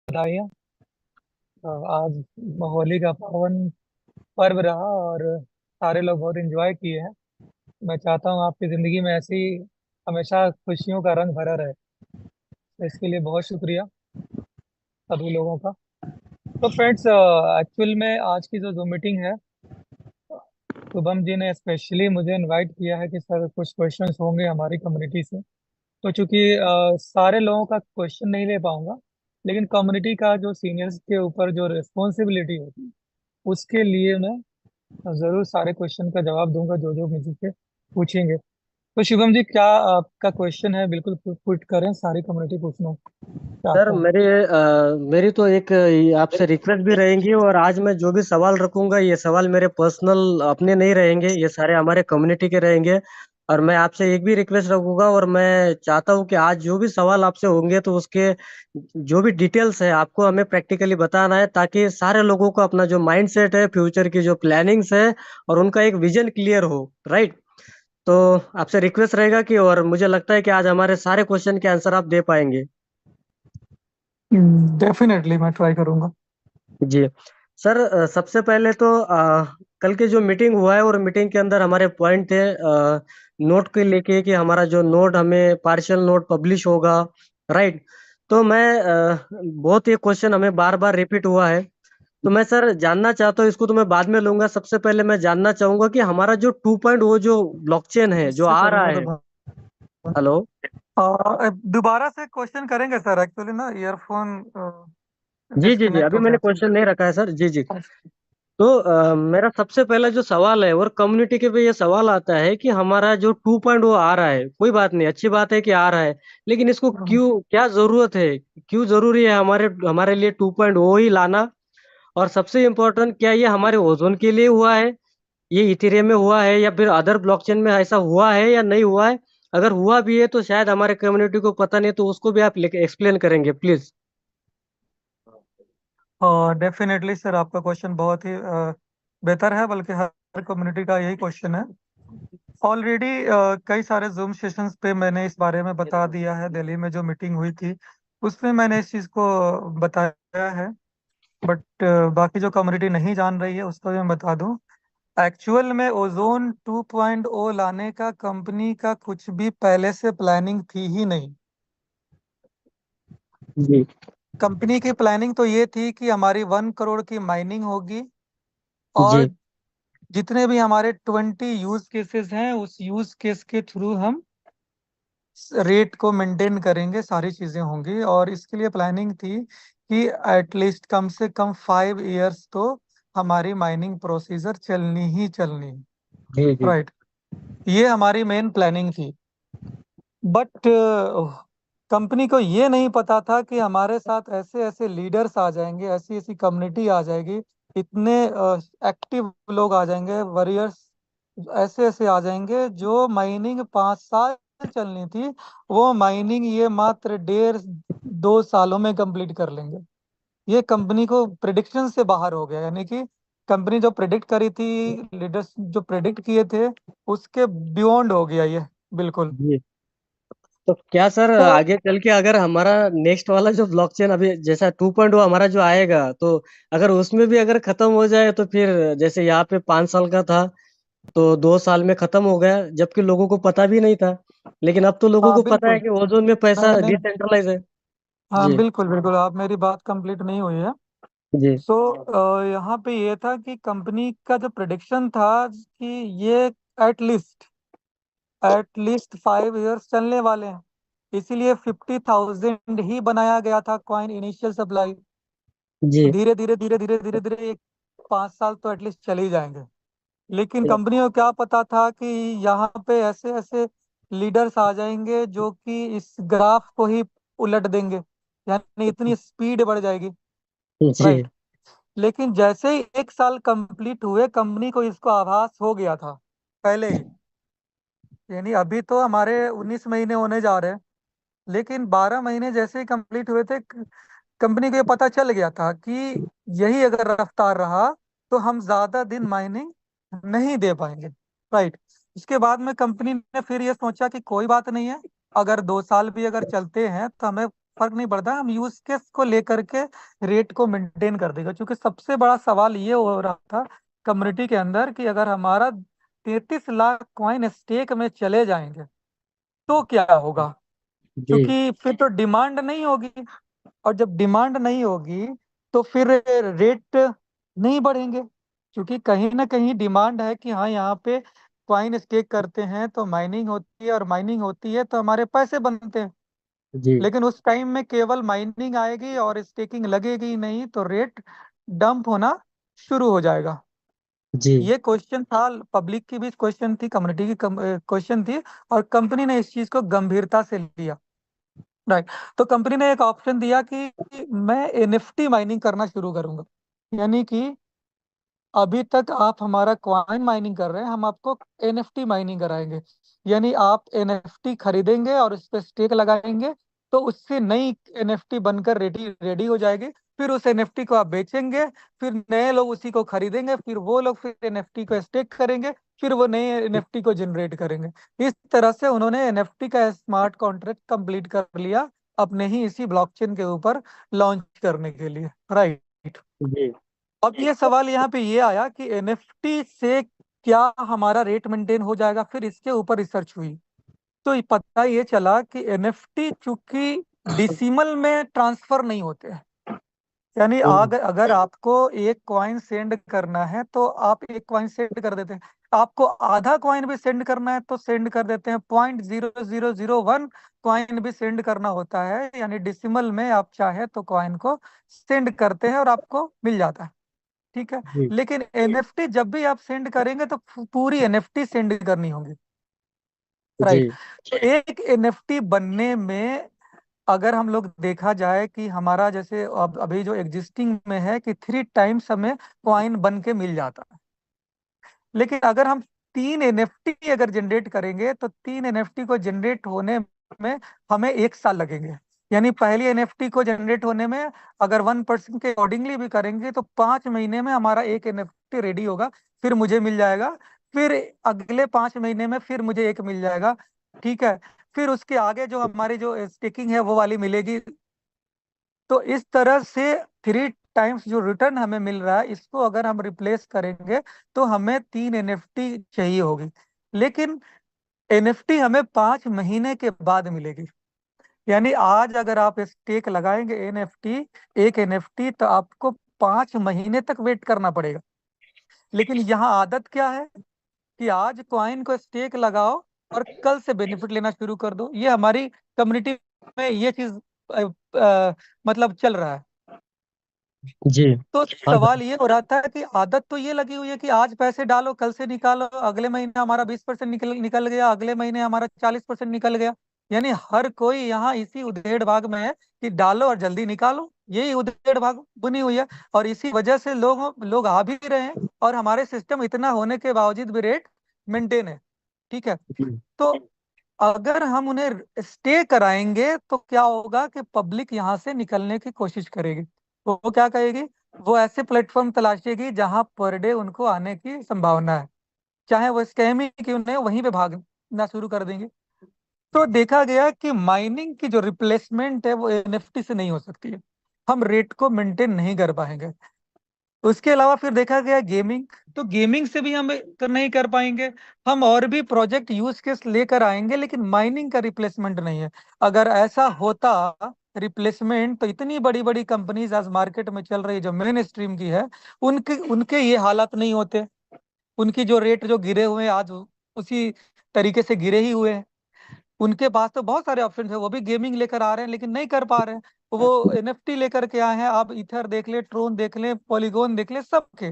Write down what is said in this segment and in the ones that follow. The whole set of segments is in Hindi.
बधाइयाँ। आज होली का पावन पर्व रहा और सारे लोग बहुत एंजॉय किए हैं। मैं चाहता हूँ आपकी ज़िंदगी में ऐसी हमेशा खुशियों का रंग भरा रहे। तो इसके लिए बहुत शुक्रिया सभी लोगों का। तो फ्रेंड्स, एक्चुअल में आज की जो मीटिंग है, शुभम जी ने स्पेशली मुझे इनवाइट किया है कि सर कुछ क्वेश्चंस होंगे हमारी कम्युनिटी से। तो चूंकि सारे लोगों का क्वेश्चन नहीं ले पाऊंगा, लेकिन कम्युनिटी का जो सीनियर्स के ऊपर जो रिस्पॉन्सिबिलिटी होती है उसके लिए मैं जरूर सारे क्वेश्चन का जवाब दूंगा जो जो मुझे से पूछेंगे। तो शुभम जी, क्या आपका क्वेश्चन है? बिल्कुल पुट करें, सारी कम्युनिटी पूछना सर चाहता है। मेरी तो एक आपसे रिक्वेस्ट भी रहेंगी। और आज मैं जो भी सवाल रखूंगा ये सवाल मेरे पर्सनल अपने नहीं रहेंगे, ये सारे हमारे कम्युनिटी के रहेंगे। और मैं आपसे एक भी रिक्वेस्ट रखूंगा, और मैं चाहता हूं कि आज जो भी सवाल आपसे होंगे तो उसके जो भी डिटेल्स है आपको हमें प्रैक्टिकली बताना है, ताकि सारे लोगों को अपना जो माइंड सेट है, फ्यूचर की जो प्लानिंग्स है और उनका एक विजन क्लियर हो। राइट। तो आपसे रिक्वेस्ट रहेगा कि, और मुझे लगता है कि आज हमारे सारे क्वेश्चन के आंसर आप दे पाएंगे। डेफिनेटली मैं ट्राई करूंगा। जी। सर, सबसे पहले तो कल के जो मीटिंग हुआ है और मीटिंग के अंदर हमारे पॉइंट थे नोट के लेके कि हमारा जो नोट हमें पार्शियल नोट पब्लिश होगा। राइट। तो मैं बहुत ये क्वेश्चन हमें बार बार रिपीट हुआ है। तो मैं सर जानना चाहता हूँ, इसको तो मैं बाद में लूंगा। सबसे पहले मैं जानना चाहूंगा कि हमारा जो 2 वो जो ब्लॉकचेन है जो इससे आ रहा करूंगा तो है। हेलो। दोबारा से क्वेश्चन करेंगे सर? एक्चुअली ना ईयरफोन जी जी जी, डिस्कनेक्ट अभी हो मैंने गया। क्वेश्चन नहीं रखा है सर। जी जी। तो मेरा सबसे पहला जो सवाल है और कम्युनिटी के पे ये सवाल आता है कि हमारा जो 2 आ रहा है, कोई बात नहीं, अच्छी बात है कि आ रहा है, लेकिन इसको क्यों, क्या जरूरत है, क्यों जरूरी है हमारे हमारे लिए 2 ही लाना। और सबसे इम्पोर्टेंट, क्या ये हमारे ओजोन के लिए हुआ है, ये इथेरियम में हुआ है, या फिर अदर ब्लॉकचेन में ऐसा हुआ है या नहीं हुआ है? अगर हुआ भी है तो शायद हमारे कम्युनिटी को पता नहीं, तो उसको भी आप एक्सप्लेन करेंगे प्लीज। डेफिनेटली सर, आपका क्वेश्चन बहुत ही बेहतर है, बल्कि हर कम्युनिटी का यही क्वेश्चन है। ऑलरेडी कई सारे जूम सेशंस पे मैंने इस बारे में बता दिया है। दिल्ली में जो मीटिंग हुई थी उसमें मैंने इस चीज़ को बताया है। बट बाकी जो कम्युनिटी नहीं जान रही है उसको भी मैं बता दूं। एक्चुअल में ओजोन 2.0 लाने का कंपनी का कुछ भी पहले से प्लानिंग थी ही नहीं। जी कंपनी की प्लानिंग तो ये थी कि हमारी 1 करोड़ की माइनिंग होगी, और जी जितने भी हमारे 20 यूज केसेस हैं उस यूज केस के थ्रू हम रेट को मेंटेन करेंगे, सारी चीजें होंगी। और इसके लिए प्लानिंग थी कि एटलीस्ट कम से कम 5 इयर्स तो हमारी माइनिंग प्रोसीजर चलनी ही चलनी। जी जी राइट। ये हमारी मेन प्लानिंग थी। बट कंपनी को ये नहीं पता था कि हमारे साथ ऐसे ऐसे लीडर्स आ जाएंगे, ऐसी ऐसी कम्युनिटी आ जाएगी, इतने एक्टिव लोग आ जाएंगे, वॉरियर्स ऐसे ऐसे आ जाएंगे जो माइनिंग 5 साल चलनी थी वो माइनिंग ये मात्र 1.5 2 सालों में कंप्लीट कर लेंगे। ये कंपनी को प्रिडिक्शन से बाहर हो गया, यानी कि कंपनी जो प्रिडिक्ट करी थी, लीडर्स जो प्रिडिक्ट किए थे उसके बियॉन्ड हो गया ये, बिल्कुल। जी। तो क्या सर, तो आगे चल के अगर हमारा नेक्स्ट वाला जो ब्लॉकचेन अभी जैसा 2 हमारा जो आएगा, तो अगर उसमें भी अगर खत्म हो जाए तो फिर जैसे यहाँ पे 5 साल का था तो 2 साल में खत्म हो गया, जबकि लोगों को पता भी नहीं था। लेकिन अब तो लोगों हाँ को पता है बिल्कुल। कि ओजोन में पैसा मैंने डिसेंट्रलाइज है। हाँ जी बिल्कुल बिल्कुल, आप मेरी बात कंप्लीट नहीं हुई है। जी सो यहाँ पे ये था कि कंपनी का जो प्रिडिक्शन था कि ये एटलीस्ट एटलीस्ट 5 इयर्स चलने वाले हैं, इसीलिए 50,000 ही बनाया गया था कॉइन इनिशियल सप्लाई। जी धीरे धीरे धीरे धीरे धीरे धीरे 5 साल तो एटलीस्ट चले ही जाएंगे। लेकिन जी कंपनी को क्या पता था कि यहाँ पे ऐसे ऐसे लीडर्स आ जाएंगे जो कि इस ग्राफ को ही उलट देंगे, यानी इतनी स्पीड बढ़ जाएगी। जी राइट। लेकिन जैसे ही 1 साल कंप्लीट हुए कंपनी को इसको आभास हो गया था पहले ही। यानी अभी तो हमारे 19 महीने होने जा रहे हैं, लेकिन 12 महीने जैसे ही कंप्लीट हुए थे कंपनी को ये पता चल गया था कि यही अगर रफ्तार रहा तो हम ज्यादा दिन माइनिंग नहीं दे पाएंगे। राइट। इसके बाद में कंपनी ने फिर ये सोचा कि कोई बात नहीं है, अगर 2 साल भी अगर चलते हैं तो हमें फर्क नहीं पड़ता, हम यूज केस को लेकर के रेट को मेंटेन कर देगा। क्योंकि सबसे बड़ा सवाल ये हो रहा था कम्युनिटी के अंदर कि अगर हमारा 33 लाख कॉइन स्टेक में चले जाएंगे तो क्या होगा। जी क्योंकि फिर तो डिमांड नहीं होगी, और जब डिमांड नहीं होगी तो फिर रेट नहीं बढ़ेंगे। क्योंकि कहीं ना कहीं डिमांड है कि हाँ यहाँ पे कॉइन स्टेक करते हैं तो माइनिंग होती है, और माइनिंग होती है तो हमारे पैसे बनते हैं। जी लेकिन उस टाइम में केवल माइनिंग आएगी और स्टेकिंग लगेगी नहीं, तो रेट डंप होना शुरू हो जाएगा। जी ये क्वेश्चन था, पब्लिक की भी क्वेश्चन थी, कम्युनिटी की क्वेश्चन थी, और कंपनी ने इस चीज को गंभीरता से लिया। राइट। तो कंपनी ने एक ऑप्शन दिया कि मैं एनएफटी माइनिंग करना शुरू करूंगा। यानी कि अभी तक आप हमारा कॉइन माइनिंग कर रहे हैं, हम आपको एनएफटी माइनिंग कराएंगे। यानी आप एनएफटी खरीदेंगे और उस पर स्टेक लगाएंगे, तो उससे नई एनएफटी बनकर रेडी रेडी हो जाएगी। फिर उस एनएफटी को आप बेचेंगे, फिर नए लोग उसी को खरीदेंगे, फिर वो लोग फिर एनएफटी को स्टेक करेंगे, फिर वो नए एनएफटी को जनरेट करेंगे। इस तरह से उन्होंने एनएफटी का स्मार्ट कॉन्ट्रैक्ट कंप्लीट कर लिया अपने ही इसी ब्लॉकचेन के ऊपर लॉन्च करने के लिए। राइट। जी अब ये सवाल यहाँ पे ये आया कि एनएफटी से क्या हमारा रेट मेंटेन हो जाएगा। फिर इसके ऊपर रिसर्च हुई तो ये पता ये चला कि एनएफटी चूंकि डिसिमल में ट्रांसफर नहीं होते हैं। यानी हम्म, अगर आपको एक कॉइन सेंड करना है तो आप एक कॉइन सेंड कर देते हैं, आपको आधा कॉइन भी सेंड करना है तो सेंड कर देते हैं, 0.0001 कॉइन भी सेंड करना होता है, यानी डिसिमल में आप चाहे तो कॉइन को सेंड करते हैं और आपको मिल जाता है। ठीक है। जी लेकिन एनएफटी जब भी आप सेंड करेंगे तो पूरी एनएफटी सेंड करनी होगी। जी राइट। तो एक एनएफटी बनने में अगर हम लोग देखा जाए कि हमारा जैसे अब अभी जो एग्जिस्टिंग में है कि 3 टाइम्स हमें कॉइन बन के मिल जाता है। लेकिन अगर हम 3 एनएफटी अगर जनरेट करेंगे तो 3 एनएफटी को जनरेट होने में हमें 1 साल लगेंगे। यानी पहली एनएफटी को जनरेट होने में अगर 1% के अकॉर्डिंगली भी करेंगे तो 5 महीने में हमारा एक एनएफटी रेडी होगा, फिर मुझे मिल जाएगा। फिर अगले 5 महीने में फिर मुझे एक मिल जाएगा। ठीक है। फिर उसके आगे जो हमारी जो स्टेकिंग है वो वाली मिलेगी। तो इस तरह से 3 टाइम्स जो रिटर्न हमें मिल रहा है, इसको अगर हम रिप्लेस करेंगे तो हमें 3 एनएफटी चाहिए होगी। लेकिन एनएफटी हमें 5 महीने के बाद मिलेगी। यानी आज अगर आप स्टेक लगाएंगे एनएफटी, एक एनएफटी, तो आपको 5 महीने तक वेट करना पड़ेगा। लेकिन यहाँ आदत क्या है कि आज कॉइन को स्टेक लगाओ और कल से बेनिफिट लेना शुरू कर दो। ये हमारी कम्युनिटी में ये चीज मतलब चल रहा है। जी तो हाँ सवाल ये हो रहा था कि आदत तो ये लगी हुई है कि आज पैसे डालो कल से निकालो, अगले महीने हमारा 20% निकल निकल गया, अगले महीने हमारा 40% निकल गया। यानी हर कोई यहाँ इसी उधेड़ भाग में है कि डालो और जल्दी निकालो, यही उधेड़ भाग बुनी हुई है। और इसी वजह से लोग लोग आ भी रहे हैं, और हमारे सिस्टम इतना होने के बावजूद भी रेट मेंटेन है। ठीक है। जी तो अगर हम उन्हें स्टे कराएंगे तो क्या होगा कि पब्लिक यहाँ से निकलने की कोशिश करेगी। वो क्या कहेगी, वो ऐसे प्लेटफॉर्म तलाशेगी जहां पर डे उनको आने की संभावना है, चाहे वो स्कैम ही क्यों नहीं, वहीं पे भागना शुरू कर देंगे। तो देखा गया कि माइनिंग की जो रिप्लेसमेंट है वो एनएफटी से नहीं हो सकती है, हम रेट को मेंटेन नहीं कर पाएंगे। उसके अलावा फिर देखा गया गेमिंग, तो गेमिंग से भी हम नहीं कर पाएंगे। हम और भी प्रोजेक्ट यूज केस लेकर आएंगे, लेकिन माइनिंग का रिप्लेसमेंट नहीं है। अगर ऐसा होता रिप्लेसमेंट, तो इतनी बड़ी बड़ी कंपनीज आज मार्केट में चल रही है जो मेन स्ट्रीम की है, उनके उनके ये हालात नहीं होते। उनकी जो रेट जो गिरे हुए हैं आज उसी तरीके से गिरे ही हुए हैं। उनके पास तो बहुत सारे ऑप्शन है, वो भी गेमिंग लेकर आ रहे हैं लेकिन नहीं कर पा रहे हैं। वो एनएफटी लेकर के आए हैं, आप इथर देख ले, ट्रोन देख ले, पॉलीगोन देख ले, सबके।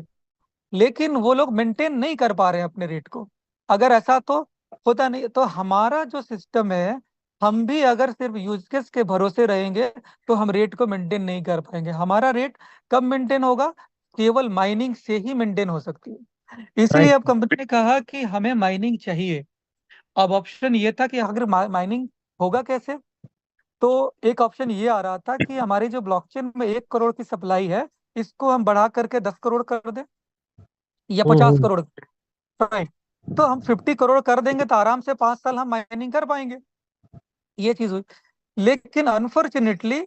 लेकिन वो लोग मेंटेन नहीं कर पा रहे हैं अपने रेट को। अगर ऐसा तो होता नहीं, तो हमारा जो सिस्टम है, हम भी अगर सिर्फ यूज केस के भरोसे रहेंगे तो हम रेट को मेंटेन नहीं कर पाएंगे। हमारा रेट कब मेंटेन होगा, केवल माइनिंग से ही मेंटेन हो सकती है। इसलिए राइट अब कंपनी ने कहा कि हमें माइनिंग चाहिए। अब ऑप्शन ये था कि अगर माइनिंग होगा कैसे। तो एक ऑप्शन ये आ रहा था कि हमारी जो ब्लॉकचेन में 1 करोड़ की सप्लाई है, इसको हम बढ़ा करके 10 करोड़ कर दें, या पचास हम्म करोड़ राइट। तो हम 50 करोड़ कर देंगे तो आराम से 5 साल हम माइनिंग कर पाएंगे। ये चीज हुई। लेकिन अनफॉर्चुनेटली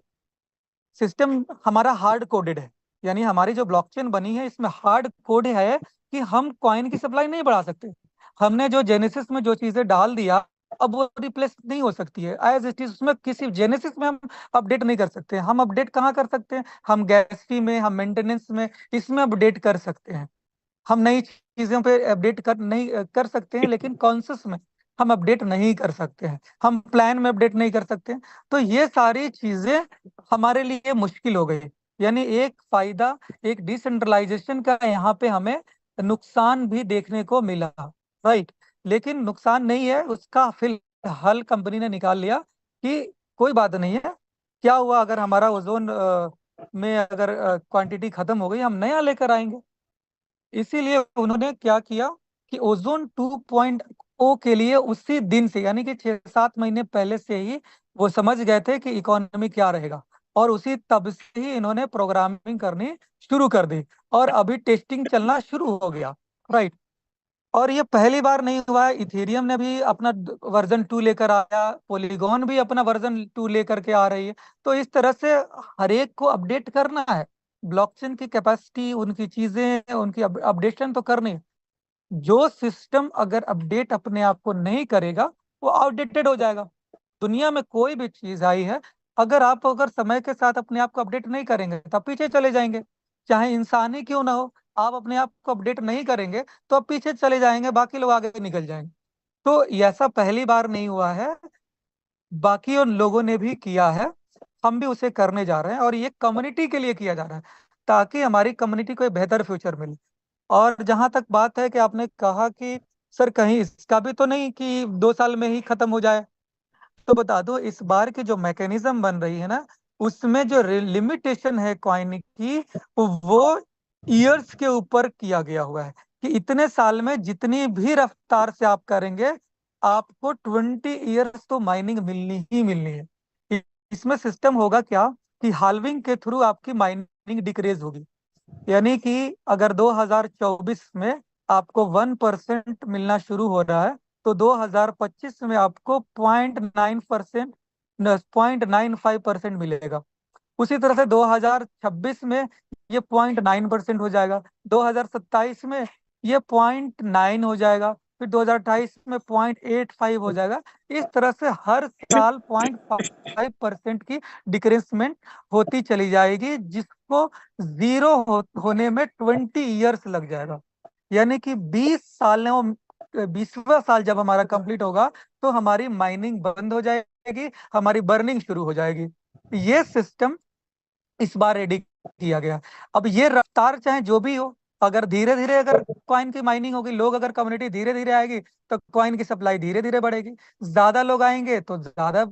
सिस्टम हमारा हार्ड कोडेड है। यानी हमारी जो ब्लॉकचेन बनी है इसमें हार्ड कोड है कि हम कॉइन की सप्लाई नहीं बढ़ा सकते। हमने जो जेनेसिस में जो चीजें डाल दिया, अब वो रिप्लेस नहीं हो सकती है एज इट इज। उसमें किसी जेनेसिस में हम अपडेट नहीं कर सकते। हम अपडेट कहाँ कर सकते हैं? हम गैस फी में, हम मेंटेनेंस में, इसमें अपडेट कर सकते हैं। हम नई चीजों पे अपडेट कर नहीं कर सकते हैं, लेकिन कॉन्सेस में हम अपडेट नहीं कर सकते हैं, हम प्लान में अपडेट नहीं कर सकते हैं। तो ये सारी चीजें हमारे लिए मुश्किल हो गई। यानी एक फायदा, एक डिसेंट्रलाइजेशन का यहाँ पे हमें नुकसान भी देखने को मिला, राइट। लेकिन नुकसान नहीं है उसका फिलहाल कंपनी ने निकाल लिया कि कोई बात नहीं है। क्या हुआ अगर हमारा ओजोन में अगर क्वांटिटी खत्म हो गई, हम नया लेकर आएंगे। इसीलिए उन्होंने क्या किया कि ओजोन 2.0 के लिए उसी दिन से, यानी कि 6-7 महीने पहले से ही वो समझ गए थे कि इकोनॉमी क्या रहेगा। और उसी तब से ही इन्होंने प्रोग्रामिंग करनी शुरू कर दी, और अभी टेस्टिंग चलना शुरू हो गया, राइट। और ये पहली बार नहीं हुआ है, इथेरियम ने भी अपना वर्जन 2 लेकर आया, पॉलीगॉन भी अपना वर्जन 2 लेकर के आ रही है। तो इस तरह से हर एक को अपडेट करना है। ब्लॉकचेन की कैपेसिटी, उनकी चीजें, उनकी अपडेशन तो करनी है। जो सिस्टम अगर अपडेट अपने आप को नहीं करेगा, वो आउटडेटेड हो जाएगा। दुनिया में कोई भी चीज आई है, अगर समय के साथ अपने आप को अपडेट नहीं करेंगे तब पीछे चले जाएंगे। चाहे इंसान ही क्यों ना हो, आप अपने आप को अपडेट नहीं करेंगे तो आप पीछे चले जाएंगे, बाकी लोग आगे निकल जाएंगे। तो ऐसा पहली बार नहीं हुआ है, बाकी उन लोगों ने भी किया है, हम भी उसे करने जा रहे हैं। और ये कम्युनिटी के लिए किया जा रहा है, ताकि हमारी कम्युनिटी को एक बेहतर फ्यूचर मिले। और जहां तक बात है कि आपने कहा कि सर कहीं इसका भी तो नहीं कि 2 साल में ही खत्म हो जाए, तो बता दो इस बार की जो मैकेनिज्म बन रही है ना, उसमें जो लिमिटेशन है कॉइन की, वो ईयर्स के ऊपर किया गया हुआ है कि इतने साल में जितनी भी रफ्तार से आप करेंगे, आपको 20 ईयर्स तो माइनिंग मिलनी ही मिलनी है। इसमें सिस्टम होगा क्या कि हाल्विंग के थ्रू आपकी माइनिंग डिक्रीज होगी। यानी कि अगर 2024 में आपको 1% मिलना शुरू हो रहा है, तो 2025 में आपको 0.9%, 0.95% मिलेगा। उसी तरह से 2026 में ये 0.9% हो जाएगा, 2027 में ये 0.9 हो जाएगा, फिर 2028 में 0.85 हो जाएगा। इस तरह से हर साल 0.5% की डिक्रीसमेंट होती चली जाएगी, जिसको जीरो होने में 20 ईयर्स लग जाएगा। यानी कि 20 सालों, 20वां साल जब हमारा कंप्लीट होगा, तो हमारी माइनिंग बंद हो जाएगी, हमारी बर्निंग शुरू हो जाएगी। ये सिस्टम इस बार रेडी किया गया। अब ये रफ्तार चाहे जो भी हो, अगर धीरे धीरे अगर कॉइन की माइनिंग होगी, लोग अगर कम्युनिटी धीरे धीरे आएगी, तो कॉइन की सप्लाई धीरे धीरे बढ़ेगी। ज्यादा लोग आएंगे तो ज्यादा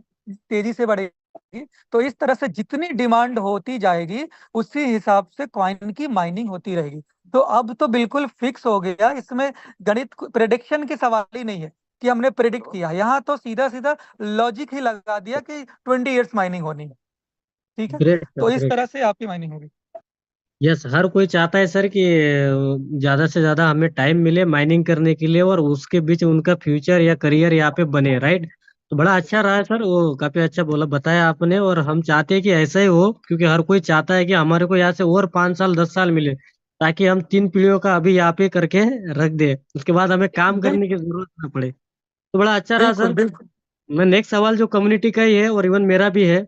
तेजी से बढ़ेगी। तो इस तरह से जितनी डिमांड होती जाएगी, उसी हिसाब से कॉइन की माइनिंग होती रहेगी। तो अब तो बिल्कुल फिक्स हो गया, इसमें गणित प्रिडिक्शन की सवाल ही नहीं है कि हमने प्रिडिक्ट किया। यहाँ तो सीधा सीधा लॉजिक ही लगा दिया कि 20 ईयर्स माइनिंग होनी है। ठीक है। ग्रेट सर, तो इस ग्रेट। तरह से आपकी माइनिंग होगी। यस, हर कोई चाहता है सर कि ज्यादा से ज्यादा हमें टाइम मिले माइनिंग करने के लिए, और उसके बीच उनका फ्यूचर या करियर यहाँ पे बने, राइट। तो बड़ा अच्छा रहा है सर, वो काफी अच्छा बोला बताया आपने, और हम चाहते हैं कि ऐसा ही हो, क्योंकि हर कोई चाहता है कि हमारे को यहाँ से और 5 साल 10 साल मिले, ताकि हम 3 पीढ़ियों का अभी यहाँ पे करके रख दे, उसके बाद हमें काम करने की बिल्कुल जरूरत ना पड़े। तो बड़ा अच्छा रहा बिल्कुल सर। बिल्कुल। मैं नेक्स्ट सवाल जो कम्युनिटी का ही है और इवन मेरा भी है,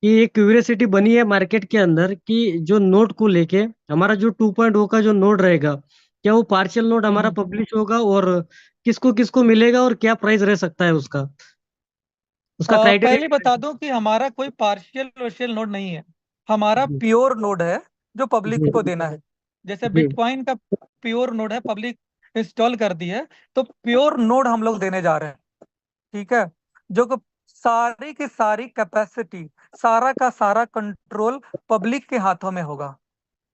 कि एक क्यूरियोसिटी बनी है मार्केट के अंदर कि जो नोट को लेके हमारा जो 2.0 का जो नोट रहेगा, क्या वो पार्शियल नोट हमारा हम्म। पब्लिश होगा, और किसको किसको मिलेगा, और क्या प्राइस रह सकता है उसका, उसका क्राइटेरिया पहले क्या बता रहेगा? दो कि हमारा कोई पार्शियल वर्शियल नोड नहीं है। हमारा जी प्योर नोड है जो पब्लिक जी को देना है। जैसे जी। बिटकॉइन का प्योर नोड है, पब्लिक इंस्टॉल कर दी है, तो प्योर नोड हम लोग देने जा रहे हैं। ठीक है। सारी की सारी कैपेसिटी, सारा का सारा कंट्रोल पब्लिक के हाथों में होगा।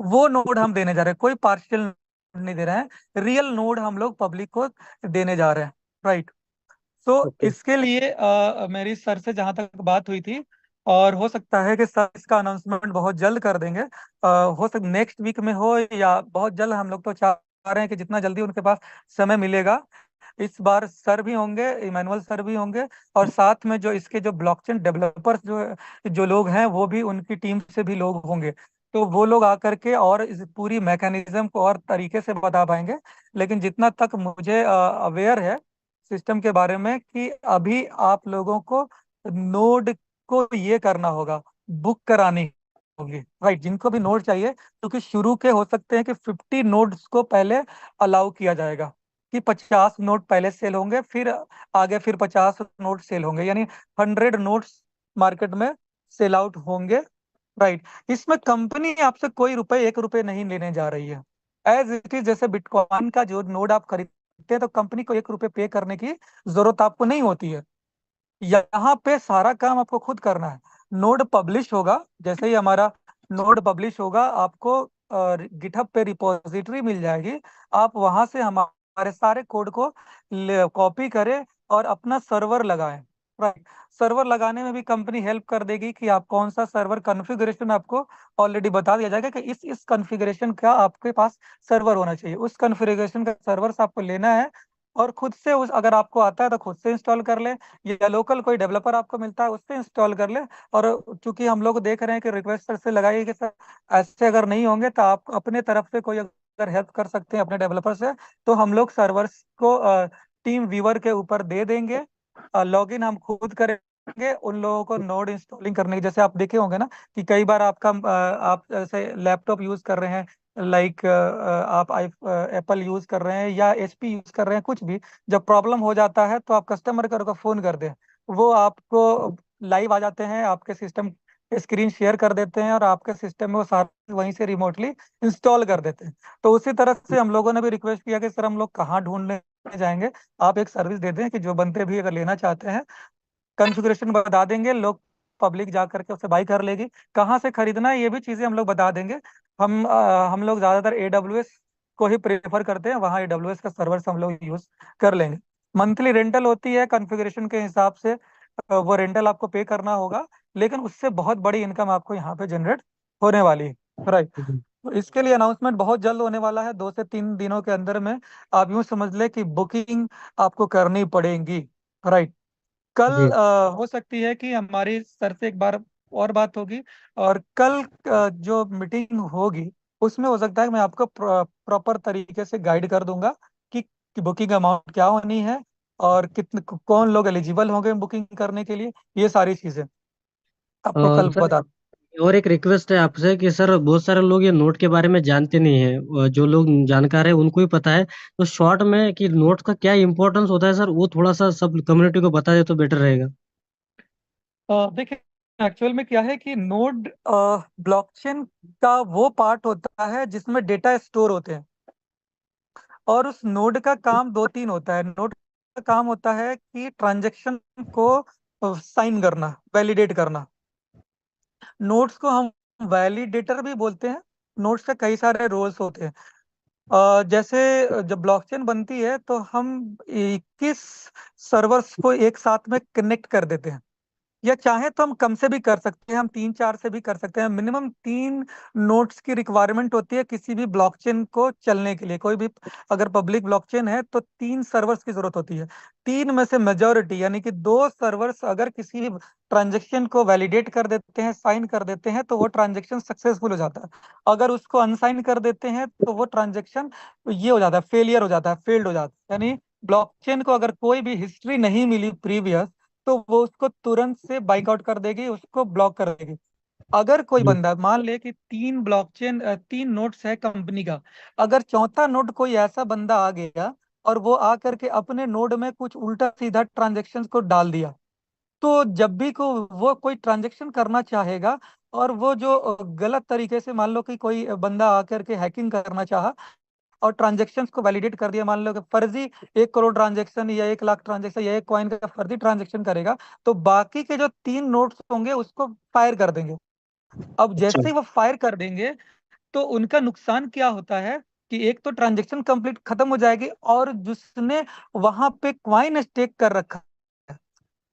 वो नोड हम देने जा रहे हैं, कोई पार्शियल नहीं दे रहे हैं, रियल नोड हम लोग पब्लिक को देने जा रहे हैं, राइट। तो ओके। इसके लिए मेरी सर से जहां तक बात हुई थी, और हो सकता है कि सर इसका अनाउंसमेंट बहुत जल्द कर देंगे। हो सकता नेक्स्ट वीक में हो, या बहुत जल्द। हम लोग तो चाह रहे हैं कि जितना जल्दी उनके पास समय मिलेगा, इस बार सर भी होंगे, इमानुअल सर भी होंगे, और साथ में जो इसके जो ब्लॉकचेन डेवलपर्स जो जो लोग हैं वो भी, उनकी टीम से भी लोग होंगे। तो वो लोग आकर के और इस पूरी मैकेनिज्म को और तरीके से बता पाएंगे। लेकिन जितना तक मुझे अवेयर है सिस्टम के बारे में, कि अभी आप लोगों को नोड को ये करना होगा, बुक करानी होगी, राइट, जिनको भी नोड चाहिए, क्योंकि शुरू के हो सकते हैं कि 50 नोड्स को पहले अलाउ किया जाएगा, कि 50 नोट पहले सेल होंगे, फिर आगे फिर 50 नोट सेल होंगे, यानी 100 नोट्स मार्केट में सेल आउट होंगे, राइट। इसमें कंपनी आपसे कोई रुपए, 1 रुपए नहीं लेने जा रही है। एज इट इज, जैसे बिटकॉइन का जो नोड आप खरीदते हैं तो कंपनी को 1 रुपए पे करने की जरूरत आपको नहीं होती है। यहाँ पे सारा काम आपको खुद करना है। नोड पब्लिश होगा, जैसे ही हमारा नोड पब्लिश होगा, आपको गिटहब पे रिपोजिटरी मिल जाएगी। आप वहां से हमारे सारे कोड को कॉपी करें और अपना सर्वर लगाएं, राइट। सर्वर लगाने में भी कंपनी हेल्प कर देगी, कि आप कौन सा सर्वर कॉन्फ़िगरेशन, आपको ऑलरेडी बता दिया जाएगा कि इस कॉन्फ़िगरेशन का आपके पास सर्वर होना चाहिए। उस कॉन्फ़िगरेशन का सर्वर आपको लेना है, और खुद से उस, अगर आपको आता है तो खुद से इंस्टॉल कर ले, या लोकल कोई डेवलपर आपको मिलता है उससे इंस्टॉल कर ले। और चूंकि हम लोग देख रहे हैं कि रिक्वेस्ट सर से लगाइए कि सर ऐसे अगर नहीं होंगे, तो आप अपने तरफ से कोई अगर हेल्प कर सकते हैं अपने डेवलपर से, तो हम लोग सर्वर्स को टीम व्यूअर के ऊपर दे देंगे। लॉगिन हम खुद करेंगे उन लोगों को नोड इंस्टॉलिंग करने की। जैसे आप देखे होंगे ना कि कई बार आपका आप जैसे लैपटॉप यूज कर रहे हैं, लाइक आप आई एप्पल यूज कर रहे हैं या एचपी यूज कर रहे हैं, कुछ भी, जब प्रॉब्लम हो जाता है तो आप कस्टमर केयर को फोन कर दें, वो आपको लाइव आ जाते हैं, आपके सिस्टम स्क्रीन शेयर कर देते हैं, और आपके सिस्टम में वो सारे वहीं से रिमोटली इंस्टॉल कर देते हैं। तो उसी तरह से हम लोगों ने भी रिक्वेस्ट किया कि सर हम लोग कहाँ ढूंढने जाएंगे, आप एक सर्विस दे दें कि जो बंदे भी अगर लेना चाहते हैं, कॉन्फ़िगरेशन बता देंगे, लोग पब्लिक जा करके उससे बाई कर लेगी। कहाँ से खरीदना है ये भी चीज़ें हम लोग बता देंगे। हम लोग ज़्यादातर AWS को ही प्रेफर करते हैं, वहाँ AWS का सर्वर हम लोग यूज़ कर लेंगे। मंथली रेंटल होती है कॉन्फ़िगरेशन के हिसाब से, वो रेंटल आपको पे करना होगा, लेकिन उससे बहुत बड़ी इनकम आपको यहाँ पे जनरेट होने वाली है, राइट। तो इसके लिए अनाउंसमेंट बहुत जल्द होने वाला है, 2 से 3 दिनों के अंदर में। आप यूँ समझ ले कि बुकिंग आपको करनी पड़ेगी, राइट। कल जी हो सकती है कि हमारी सर से एक बार और बात होगी, और कल जो मीटिंग होगी उसमें हो सकता है कि मैं आपको प्रॉपर तरीके से गाइड कर दूंगा कि बुकिंग अमाउंट क्या होनी है, और कितने कौन लोग एलिजिबल होंगे बुकिंग करने के लिए, ये सारी चीजें आपको कल सर, बता। और एक रिक्वेस्ट है आपसे कि सर बहुत सारे लोग ये नोट के बारे में जानते नहीं है, जो लोग जानकार है उनको ही पता है, तो शॉर्ट में कि नोट का क्या इंपॉर्टेंस होता है सर, वो थोड़ा सा सब कम्युनिटी को बता दे तो बेटर रहेगा। देखिए, एक्चुअल में क्या है कि नोड ब्लॉकचेन का वो पार्ट होता है जिसमें डेटा स्टोर होते हैं, और उस नोड का काम 2 3 होता है। नोड का काम होता है कि ट्रांजैक्शन को साइन करना, वैलिडेट करना। नोड्स को हम वैलिडेटर भी बोलते हैं। नोड्स के कई सारे रोल्स होते हैं। जैसे जब ब्लॉकचेन बनती है तो हम 21 सर्वर्स को एक साथ में कनेक्ट कर देते हैं, या चाहे तो हम कम से भी कर सकते हैं, हम 3 4 से भी कर सकते हैं। मिनिमम 3 नोट्स की रिक्वायरमेंट होती है किसी भी ब्लॉकचेन को चलने के लिए। कोई भी अगर पब्लिक ब्लॉकचेन है तो 3 सर्वर्स की जरूरत होती है। 3 में से मेजोरिटी यानी कि 2 सर्वर्स अगर किसी भी ट्रांजेक्शन को वैलिडेट कर देते हैं, साइन कर देते हैं, तो वो ट्रांजेक्शन सक्सेसफुल हो जाता है। अगर उसको अनसाइन कर देते हैं तो वो ट्रांजेक्शन ये हो जाता है, फेलियर हो जाता है, फेल्ड हो जाता है। यानी ब्लॉकचेन को अगर कोई भी हिस्ट्री नहीं मिली प्रीवियस, तो वो उसको तुरंत से बाइकआउट कर देगी, उसको ब्लॉक कर देगी। अगर कोई जी बंदा मान ले कि 3 नोट्स है कंपनी का, अगर चौथा नोट कोई ऐसा बंदा आ गया और वो आ करके अपने नोड में कुछ उल्टा सीधा ट्रांजेक्शन को डाल दिया, तो जब भी को वो कोई ट्रांजेक्शन करना चाहेगा, और वो जो गलत तरीके से, मान लो कि कोई बंदा आकर के हैकिंग करना चाहा और ट्रांजेक्शन्स को वैलिडेट कर दिया, मान लो कि फर्जी 1 करोड़ ट्रांजेक्शन या 1 लाख ट्रांजेक्शन या एक कॉइन का फर्जी ट्रांजेक्शन करेगा, तो बाकी के जो 3 नोट्स होंगे उसको फायर कर देंगे। अब अच्छा। जैसे ही वो फायर कर देंगे, तो उनका नुकसान क्या होता है कि एक तो ट्रांजेक्शन कंप्लीट खत्म हो जाएगी, और जिसने वहां पे क्वाइन स्टेक कर रखा है,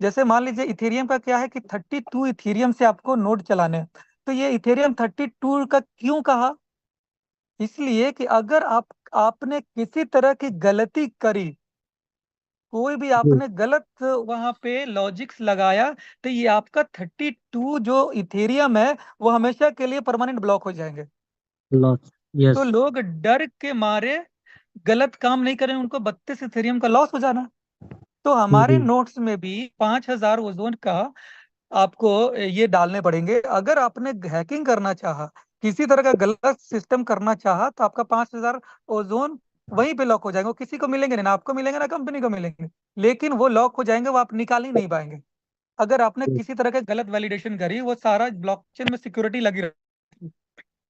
जैसे मान लीजिए इथेरियम का क्या है कि 32 इथेरियम से आपको नोड चलाने हैं। तो ये इथेरियम 32 का क्यों कहा, इसलिए कि अगर आपने किसी तरह की गलती करी, कोई भी जी। आपने गलत वहां पे लॉजिक्स लगाया, तो ये आपका 32 जो इथेरियम है वो हमेशा के लिए परमानेंट ब्लॉक हो जाएंगे। लॉस। तो यस। लोग डर के मारे गलत काम नहीं करें, उनको 32 इथेरियम का लॉस हो जाना। तो हमारे जी। नोट्स में भी 5,000 ओजोन का आपको ये डालने पड़ेंगे। अगर आपने हैकिंग करना चाहा, किसी तरह का गलत सिस्टम करना चाहा, तो आपका 5,000 ओजोन वहीं पे लॉक हो जाएंगे। वो किसी को मिलेंगे नहीं, ना आपको मिलेंगे ना कंपनी को मिलेंगे, लेकिन वो लॉक हो जाएंगे, वो आप निकाल ही नहीं पाएंगे। अगर आपने किसी तरह का गलत वैलिडेशन करी, वो सारा ब्लॉकचेन में सिक्योरिटी लगी रहती।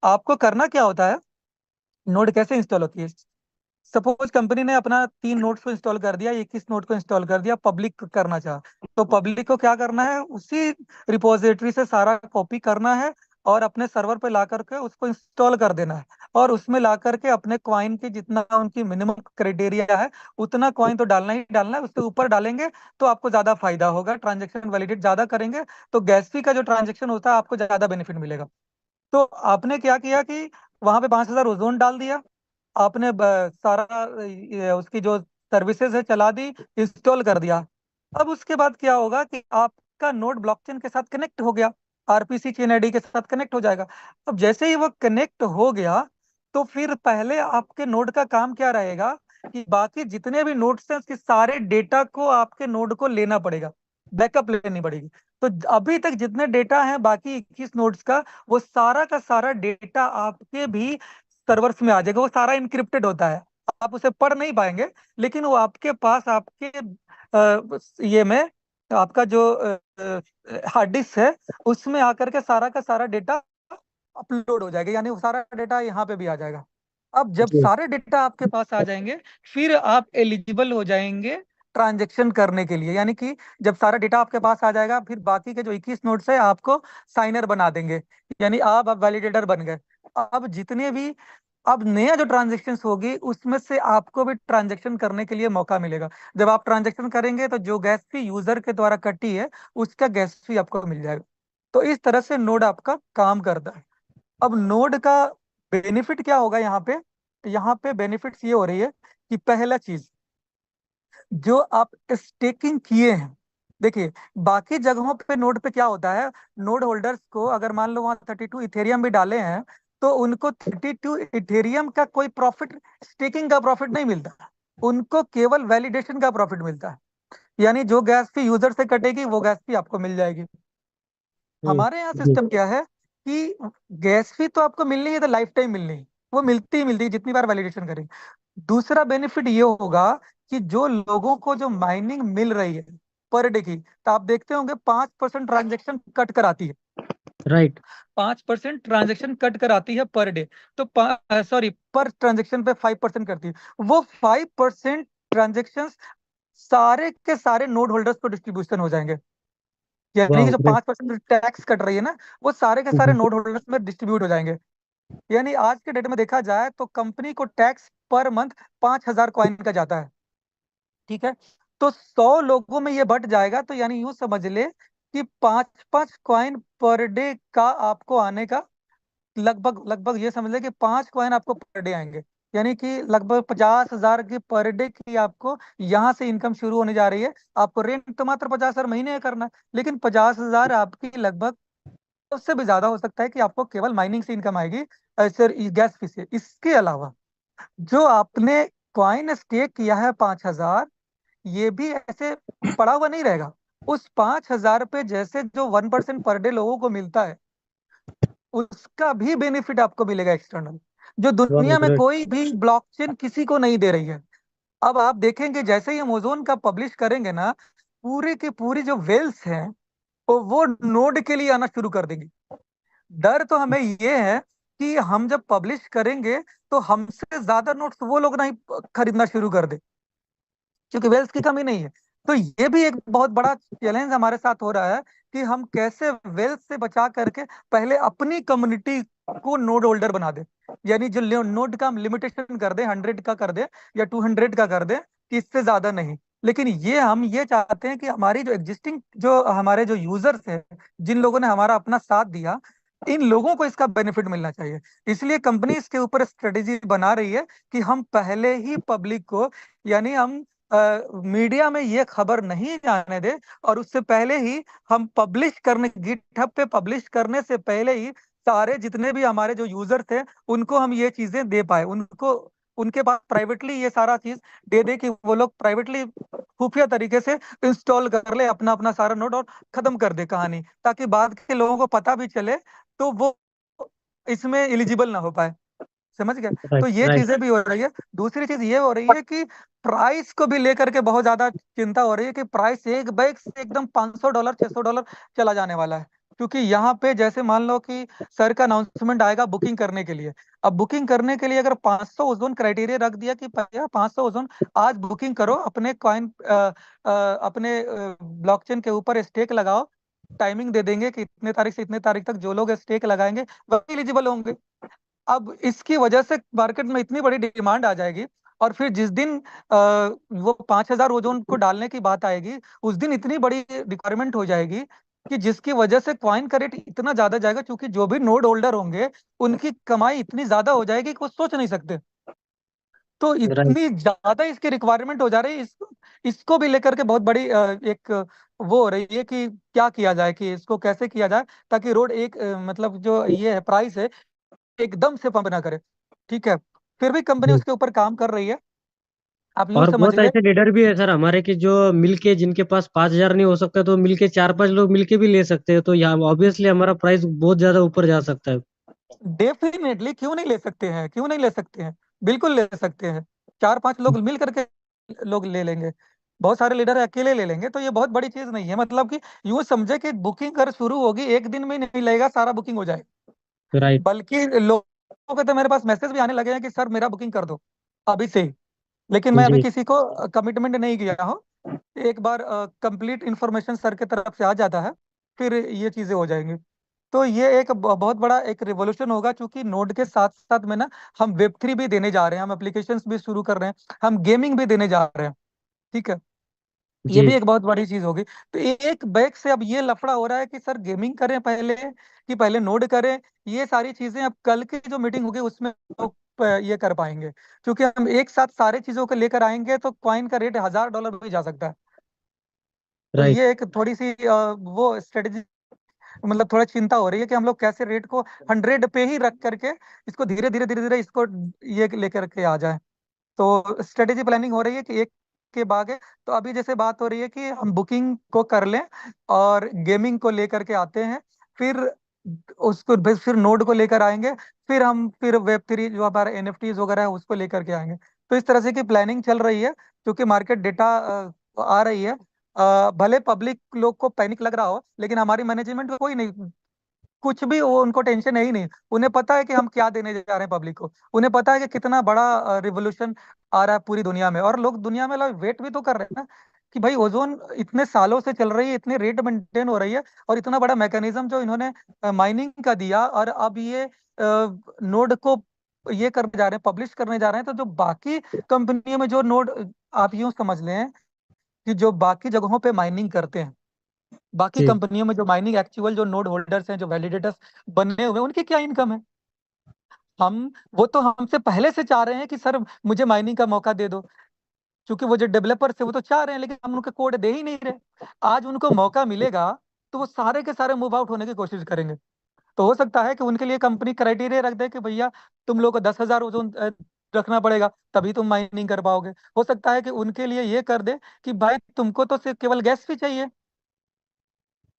आपको करना क्या होता है, नोड कैसे इंस्टॉल होती है। सपोज कंपनी ने अपना 3 नोड्स को इंस्टॉल कर दिया, 21 नोड को इंस्टॉल कर दिया, पब्लिक करना चाहा, तो पब्लिक को क्या करना है, उसी रिपोजिटरी से सारा कॉपी करना है और अपने सर्वर पे ला करके उसको इंस्टॉल कर देना है। और उसमें ला करके अपने क्वाइन की जितना उनकी मिनिमम क्राइटेरिया है उतना क्वाइन तो डालना ही डालना है। उससे ऊपर डालेंगे तो आपको ज्यादा फायदा होगा, ट्रांजेक्शन वैलिडेट ज्यादा करेंगे, तो गैस फी का जो ट्रांजेक्शन होता है आपको ज्यादा बेनिफिट मिलेगा। तो आपने क्या किया कि वहां पे 5,000 ओजोन डाल दिया, आपने सारा उसकी जो सर्विसेज है चला दी, इंस्टॉल कर दिया। अब उसके बाद क्या होगा कि आपका नोड ब्लॉकचेन के साथ कनेक्ट हो गया, आरपीसी चेन आईडी के साथ कनेक्ट हो जाएगा। अब जैसे ही वो कनेक्ट हो गया, तो फिर पहले आपके नोड का काम क्या रहेगा कि बाकी जितने भी नोड्स हैं उसके सारे डेटा को आपके नोड को लेना पड़ेगा, बैकअप लेनी पड़ेगी। तो अभी तक जितने डेटा हैं बाकी 21 नोड्स का, वो सारा का सारा डेटा आपके भी सर्वर्स में आ जाएगा। वो सारा इनक्रिप्टेड होता है, आप उसे पढ़ नहीं पाएंगे, लेकिन वो आपके पास आपके ये में आपका जो हार्ड डिस्क है उसमें आकर के सारा का सारा डेटा अपलोड हो जाएगा, यानी वो सारा डेटा यहाँ पे भी आ जाएगा। अब जब जी। सारे डेटा आपके पास आ जाएंगे, फिर आप एलिजिबल हो जाएंगे ट्रांजेक्शन करने के लिए। यानी कि जब सारा डेटा आपके पास आ जाएगा, फिर बाकी के जो 21 नोड्स है आपको साइनर बना देंगे, यानी आप अब वैलिडेटर बन गए। अब जितने भी अब नया जो ट्रांजेक्शन होगी उसमें से आपको भी ट्रांजेक्शन करने के लिए मौका मिलेगा। जब आप ट्रांजेक्शन करेंगे तो जो गैस फी यूजर के द्वारा कटी है उसका गैस फी आपको मिल जाएगा। तो इस तरह से नोड आपका काम करता है। अब नोड का बेनिफिट क्या होगा यहाँ पे, यहाँ पे बेनिफिट्स ये हो रही है कि पहला चीज, जो आप स्टेकिंग किए हैं, देखिए बाकी जगहों पे नोड पे क्या होता है, नोड होल्डर्स को अगर मान लो वहाँ 32 इथेरियम भी डाले हैं, तो उनको 32 इथेरियम का कोई प्रॉफिट, स्टेकिंग का प्रॉफिट नहीं मिलता, उनको केवल वैलिडेशन का प्रॉफिट मिलता है। यानी जो गैस फी यूजर से कटेगी वो गैस फी आपको मिल जाएगी। हमारे यहाँ जी। सिस्टम क्या है कि गैस फी तो आपको मिलनी है, तो लाइफ टाइम मिलनी है, वो मिलती ही मिलती है जितनी बार वैलिडेशन करेंगे। दूसरा बेनिफिट ये होगा कि जो लोगों को जो माइनिंग मिल रही है पर डे की, तो आप देखते होंगे 5% ट्रांजेक्शन कट कर आती है, राइट। 5% ट्रांजेक्शन कट कर आती है पर डे। तो सॉरी, पर ट्रांजेक्शन पे 5% करती है। वो 5% ट्रांजेक्शन सारे के सारे नोड होल्डर्स को डिस्ट्रीब्यूशन हो जाएंगे। यानी कि वाह, जो ग्रेट। 5% टैक्स कट रही है ना, वो सारे के सारे नोड होल्डर्स में डिस्ट्रीब्यूट हो जाएंगे। यानी आज के डेट में देखा जाए तो कंपनी को टैक्स पर मंथ 5,000 कॉइन का जाता है। ठीक है, तो 100 लोगों में ये बट जाएगा, तो यानी यूं समझ ले कि 5-5 कॉइन पर डे का आपको आने का, लगभग लगभग ये समझ ले कि 5 कॉइन आपको पर डे आएंगे। यानी कि लगभग 50,000 की पर डे की आपको यहाँ से इनकम शुरू होने जा रही है। आपको रेंट तो मात्र 50,000 महीने का करना है, लेकिन 50,000 आपकी लगभग, उससे भी ज्यादा हो सकता है कि आपको केवल माइनिंग से इनकम आएगी, सर गैस फी से। इसके अलावा जो आपने कॉइन स्टेक किया है 5,000, ये भी ऐसे पड़ा हुआ नहीं रहेगा। उस 5,000 पे जैसे जो 1% पर डे लोगों को मिलता है, उसका भी बेनिफिट आपको मिलेगा एक्सटर्नल, जो वाह, दुनिया में ग्रेट। कोई भी ब्लॉकचेन किसी को नहीं दे रही है। अब आप देखेंगे जैसे ही हम ओजोन का पब्लिश करेंगे ना, पूरी की पूरी जो वेल्स हैं वो नोड के लिए आना शुरू कर देंगी। डर तो हमें ये है कि हम जब पब्लिश करेंगे तो हमसे ज्यादा नोट्स वो लोग नहीं खरीदना शुरू कर दे, क्योंकि वेल्स की कमी नहीं है। तो ये भी एक बहुत बड़ा चैलेंज हमारे साथ हो रहा है कि हम कैसे वेल्स से बचा करके पहले अपनी कम्युनिटी को नोड होल्डर बना दे। यानी जो नोड का लिमिटेशन कर दे, 100 का कर दे या 200 का कर दे, कि इससे ज्यादा नहीं। लेकिन ये हम ये चाहते हैं कि हमारी जो एग्जिस्टिंग जो हमारे जो यूजर्स हैं, जिन लोगों ने हमारा अपना साथ दिया, इन लोगों को इसका बेनिफिट मिलना चाहिए। इसलिए कंपनी इसके ऊपर स्ट्रेटेजी बना रही है कि हम पहले ही पब्लिक को, यानी हम मीडिया में ये खबर नहीं जाने दे, और उससे पहले ही हम पब्लिश करने, गिटहब पे पब्लिश करने से पहले ही सारे जितने भी हमारे जो यूजर थे उनको हम ये चीजें दे पाए, उनको उनके पास प्राइवेटली ये सारा चीज दे दे कि वो लोग प्राइवेटली खुफिया तरीके से इंस्टॉल कर ले अपना अपना सारा नोट, और खत्म कर दे कहानी, ताकि बाद के लोगों को पता भी चले तो वो इसमें एलिजिबल ना हो पाए। समझ गए? राइट तो ये राइट। चीजें भी हो रही है। दूसरी चीज ये हो रही है कि प्राइस को भी लेकर के बहुत ज्यादा चिंता हो रही है कि प्राइस एक बैग से एकदम $500 $600 चला जाने वाला है। क्योंकि यहाँ पे जैसे मान लो कि सर का अनाउंसमेंट आएगा बुकिंग करने के लिए। अब बुकिंग करने के लिए अगर 500 ओजोन क्राइटेरिया रख दिया कि भैया 500 ओजोन आज बुकिंग करो, अपने कॉइन अपने ब्लॉकचेन के ऊपर स्टेक लगाओ, टाइमिंग दे देंगे कि इतने तारीख से इतने तारीख तक जो लोग स्टेक लगाएंगे वही एलिजिबल होंगे। अब इसकी वजह से मार्केट में इतनी बड़ी डिमांड आ जाएगी, और फिर जिस दिन वो 5,000 ओजोन को डालने की बात आएगी, उस दिन इतनी बड़ी रिक्वायरमेंट हो जाएगी कि जिसकी वजह से क्वाइन का रेट इतना ज्यादा जाएगा, क्योंकि जो भी नोड होल्डर होंगे उनकी कमाई इतनी ज्यादा हो जाएगी कि वो सोच नहीं सकते। तो राइट इतनी ज्यादा इसकी रिक्वायरमेंट हो जा रही है, इसको भी लेकर के बहुत बड़ी एक वो हो रही है कि क्या किया जाए, कि इसको कैसे किया जाए ताकि रोड एक मतलब जो ये है प्राइस है एकदम से पंप ना करे। ठीक है, फिर भी कंपनी जी। उसके ऊपर काम कर रही है। आप यूं और समझ बहुत ले। ऐसे लीडर भी है सर हमारे की जो मिलके, जिनके पास 5,000 नहीं हो सकता तो मिलके 4-5 लोग मिलके भी ले सकते हैं, तो यहाँ ऑब्वियसली हमारा प्राइस बहुत ज्यादा ऊपर जा सकता है। डेफिनेटली, क्यों नहीं ले सकते हैं, क्यों नहीं ले सकते हैं, बिल्कुल ले सकते हैं। 4-5 लोग मिल करके लोग ले लेंगे, बहुत सारे लीडर अकेले ले लेंगे, तो ये बहुत बड़ी चीज नहीं है। मतलब कि यूं समझे कि बुकिंग कर शुरू होगी, एक दिन में ही नहीं लगेगा सारा बुकिंग हो जाए। राइट। बल्कि लोगों के तो मेरे पास मैसेज भी आने लगे हैं कि सर मेरा बुकिंग कर दो अभी से ही। लेकिन मैं अभी जी किसी को कमिटमेंट नहीं किया हूँ। एक बार कंप्लीट इंफॉर्मेशन सर के तरफ से आ जाता है, फिर ये चीजें हो जाएंगी। तो ये एक बहुत बड़ा एक रिवॉल्यूशन होगा, क्योंकि नोड के साथ साथ में ना हम वेब 3 भी देने जा रहे हैं, हम एप्लीकेशंस भी शुरू कर रहे हैं, हम गेमिंग भी देने जा रहे हैं। ठीक है, ये भी जी। एक बहुत बड़ी चीज होगी। तो एक बैग से अब ये लफड़ा हो रहा है कि सर गेमिंग करें पहले कि पहले नोड करें। ये सारी चीजें अब कल की जो मीटिंग होगी उसमें लोग ये कर पाएंगे, क्योंकि हम एक साथ सारे चीजों को लेकर आएंगे तो कॉइन का रेट $1,000 भी जा सकता है। तो राइट। ये एक थोड़ी सी वो स्ट्रेटेजी, मतलब थोड़ा चिंता हो रही है कि हम लोग कैसे रेट को 100 पे ही रख करके इसको धीरे धीरे इसको ये लेकर के आ जाए। तो स्ट्रेटेजी प्लानिंग हो रही है कि एक के बाद है। तो अभी जैसे बात हो रही है कि हम बुकिंग को कर लें और गेमिंग को लेकर के आते हैं, फिर उसको फिर नोड को लेकर आएंगे, फिर हम फिर वेब 3 जो हमारा एनएफटीज वगैरह है उसको लेकर के आएंगे। तो इस तरह से की प्लानिंग चल रही है, क्योंकि मार्केट डेटा आ रही है। भले पब्लिक लोग को पैनिक लग रहा हो, लेकिन हमारी मैनेजमेंट को कोई नहीं, कुछ भी वो उनको टेंशन है ही नहीं। उन्हें पता है कि हम क्या देने जा रहे हैं पब्लिक को, उन्हें पता है कि कितना बड़ा रिवोल्यूशन आ रहा है पूरी दुनिया में, और लोग दुनिया में लोग वेट भी तो कर रहे हैं ना कि भाई ओजोन इतने सालों से चल रही है, इतनी रेट मेंटेन हो रही है, और इतना बड़ा मैकेनिज्म जो इन्होंने माइनिंग का दिया, और अब ये नोड को ये करने जा रहे हैं, पब्लिश करने जा रहे हैं। तो जो बाकी कंपनियों में जो नोड, आप यूं समझ लें कि जो बाकी जगहों पे माइनिंग करते हैं, बाकी जी कंपनियों में जो माइनिंग एक्चुअल जो नोड होल्डर्स हैं, जो वैलिडेटर्स बने हुए हैं, उनकी क्या इनकम है। हम वो तो हमसे पहले से चाह रहे हैं कि सर मुझे माइनिंग का मौका दे दो, क्योंकि वो जो डेवलपर्स है वो तो चाह रहे हैं, लेकिन हम उनके कोड दे ही नहीं रहे। आज उनको मौका मिलेगा तो वो सारे के सारे मूव आउट होने की कोशिश करेंगे। तो हो सकता है कि उनके लिए कंपनी क्राइटेरिया रख दे कि भैया तुम लोग को 10,000 ओजोन रखना पड़ेगा, तभी तुम माइनिंग कर पाओगे। हो सकता है कि उनके लिए ये कर दे कि भाई तुमको तो सिर्फ केवल गैस फी चाहिए,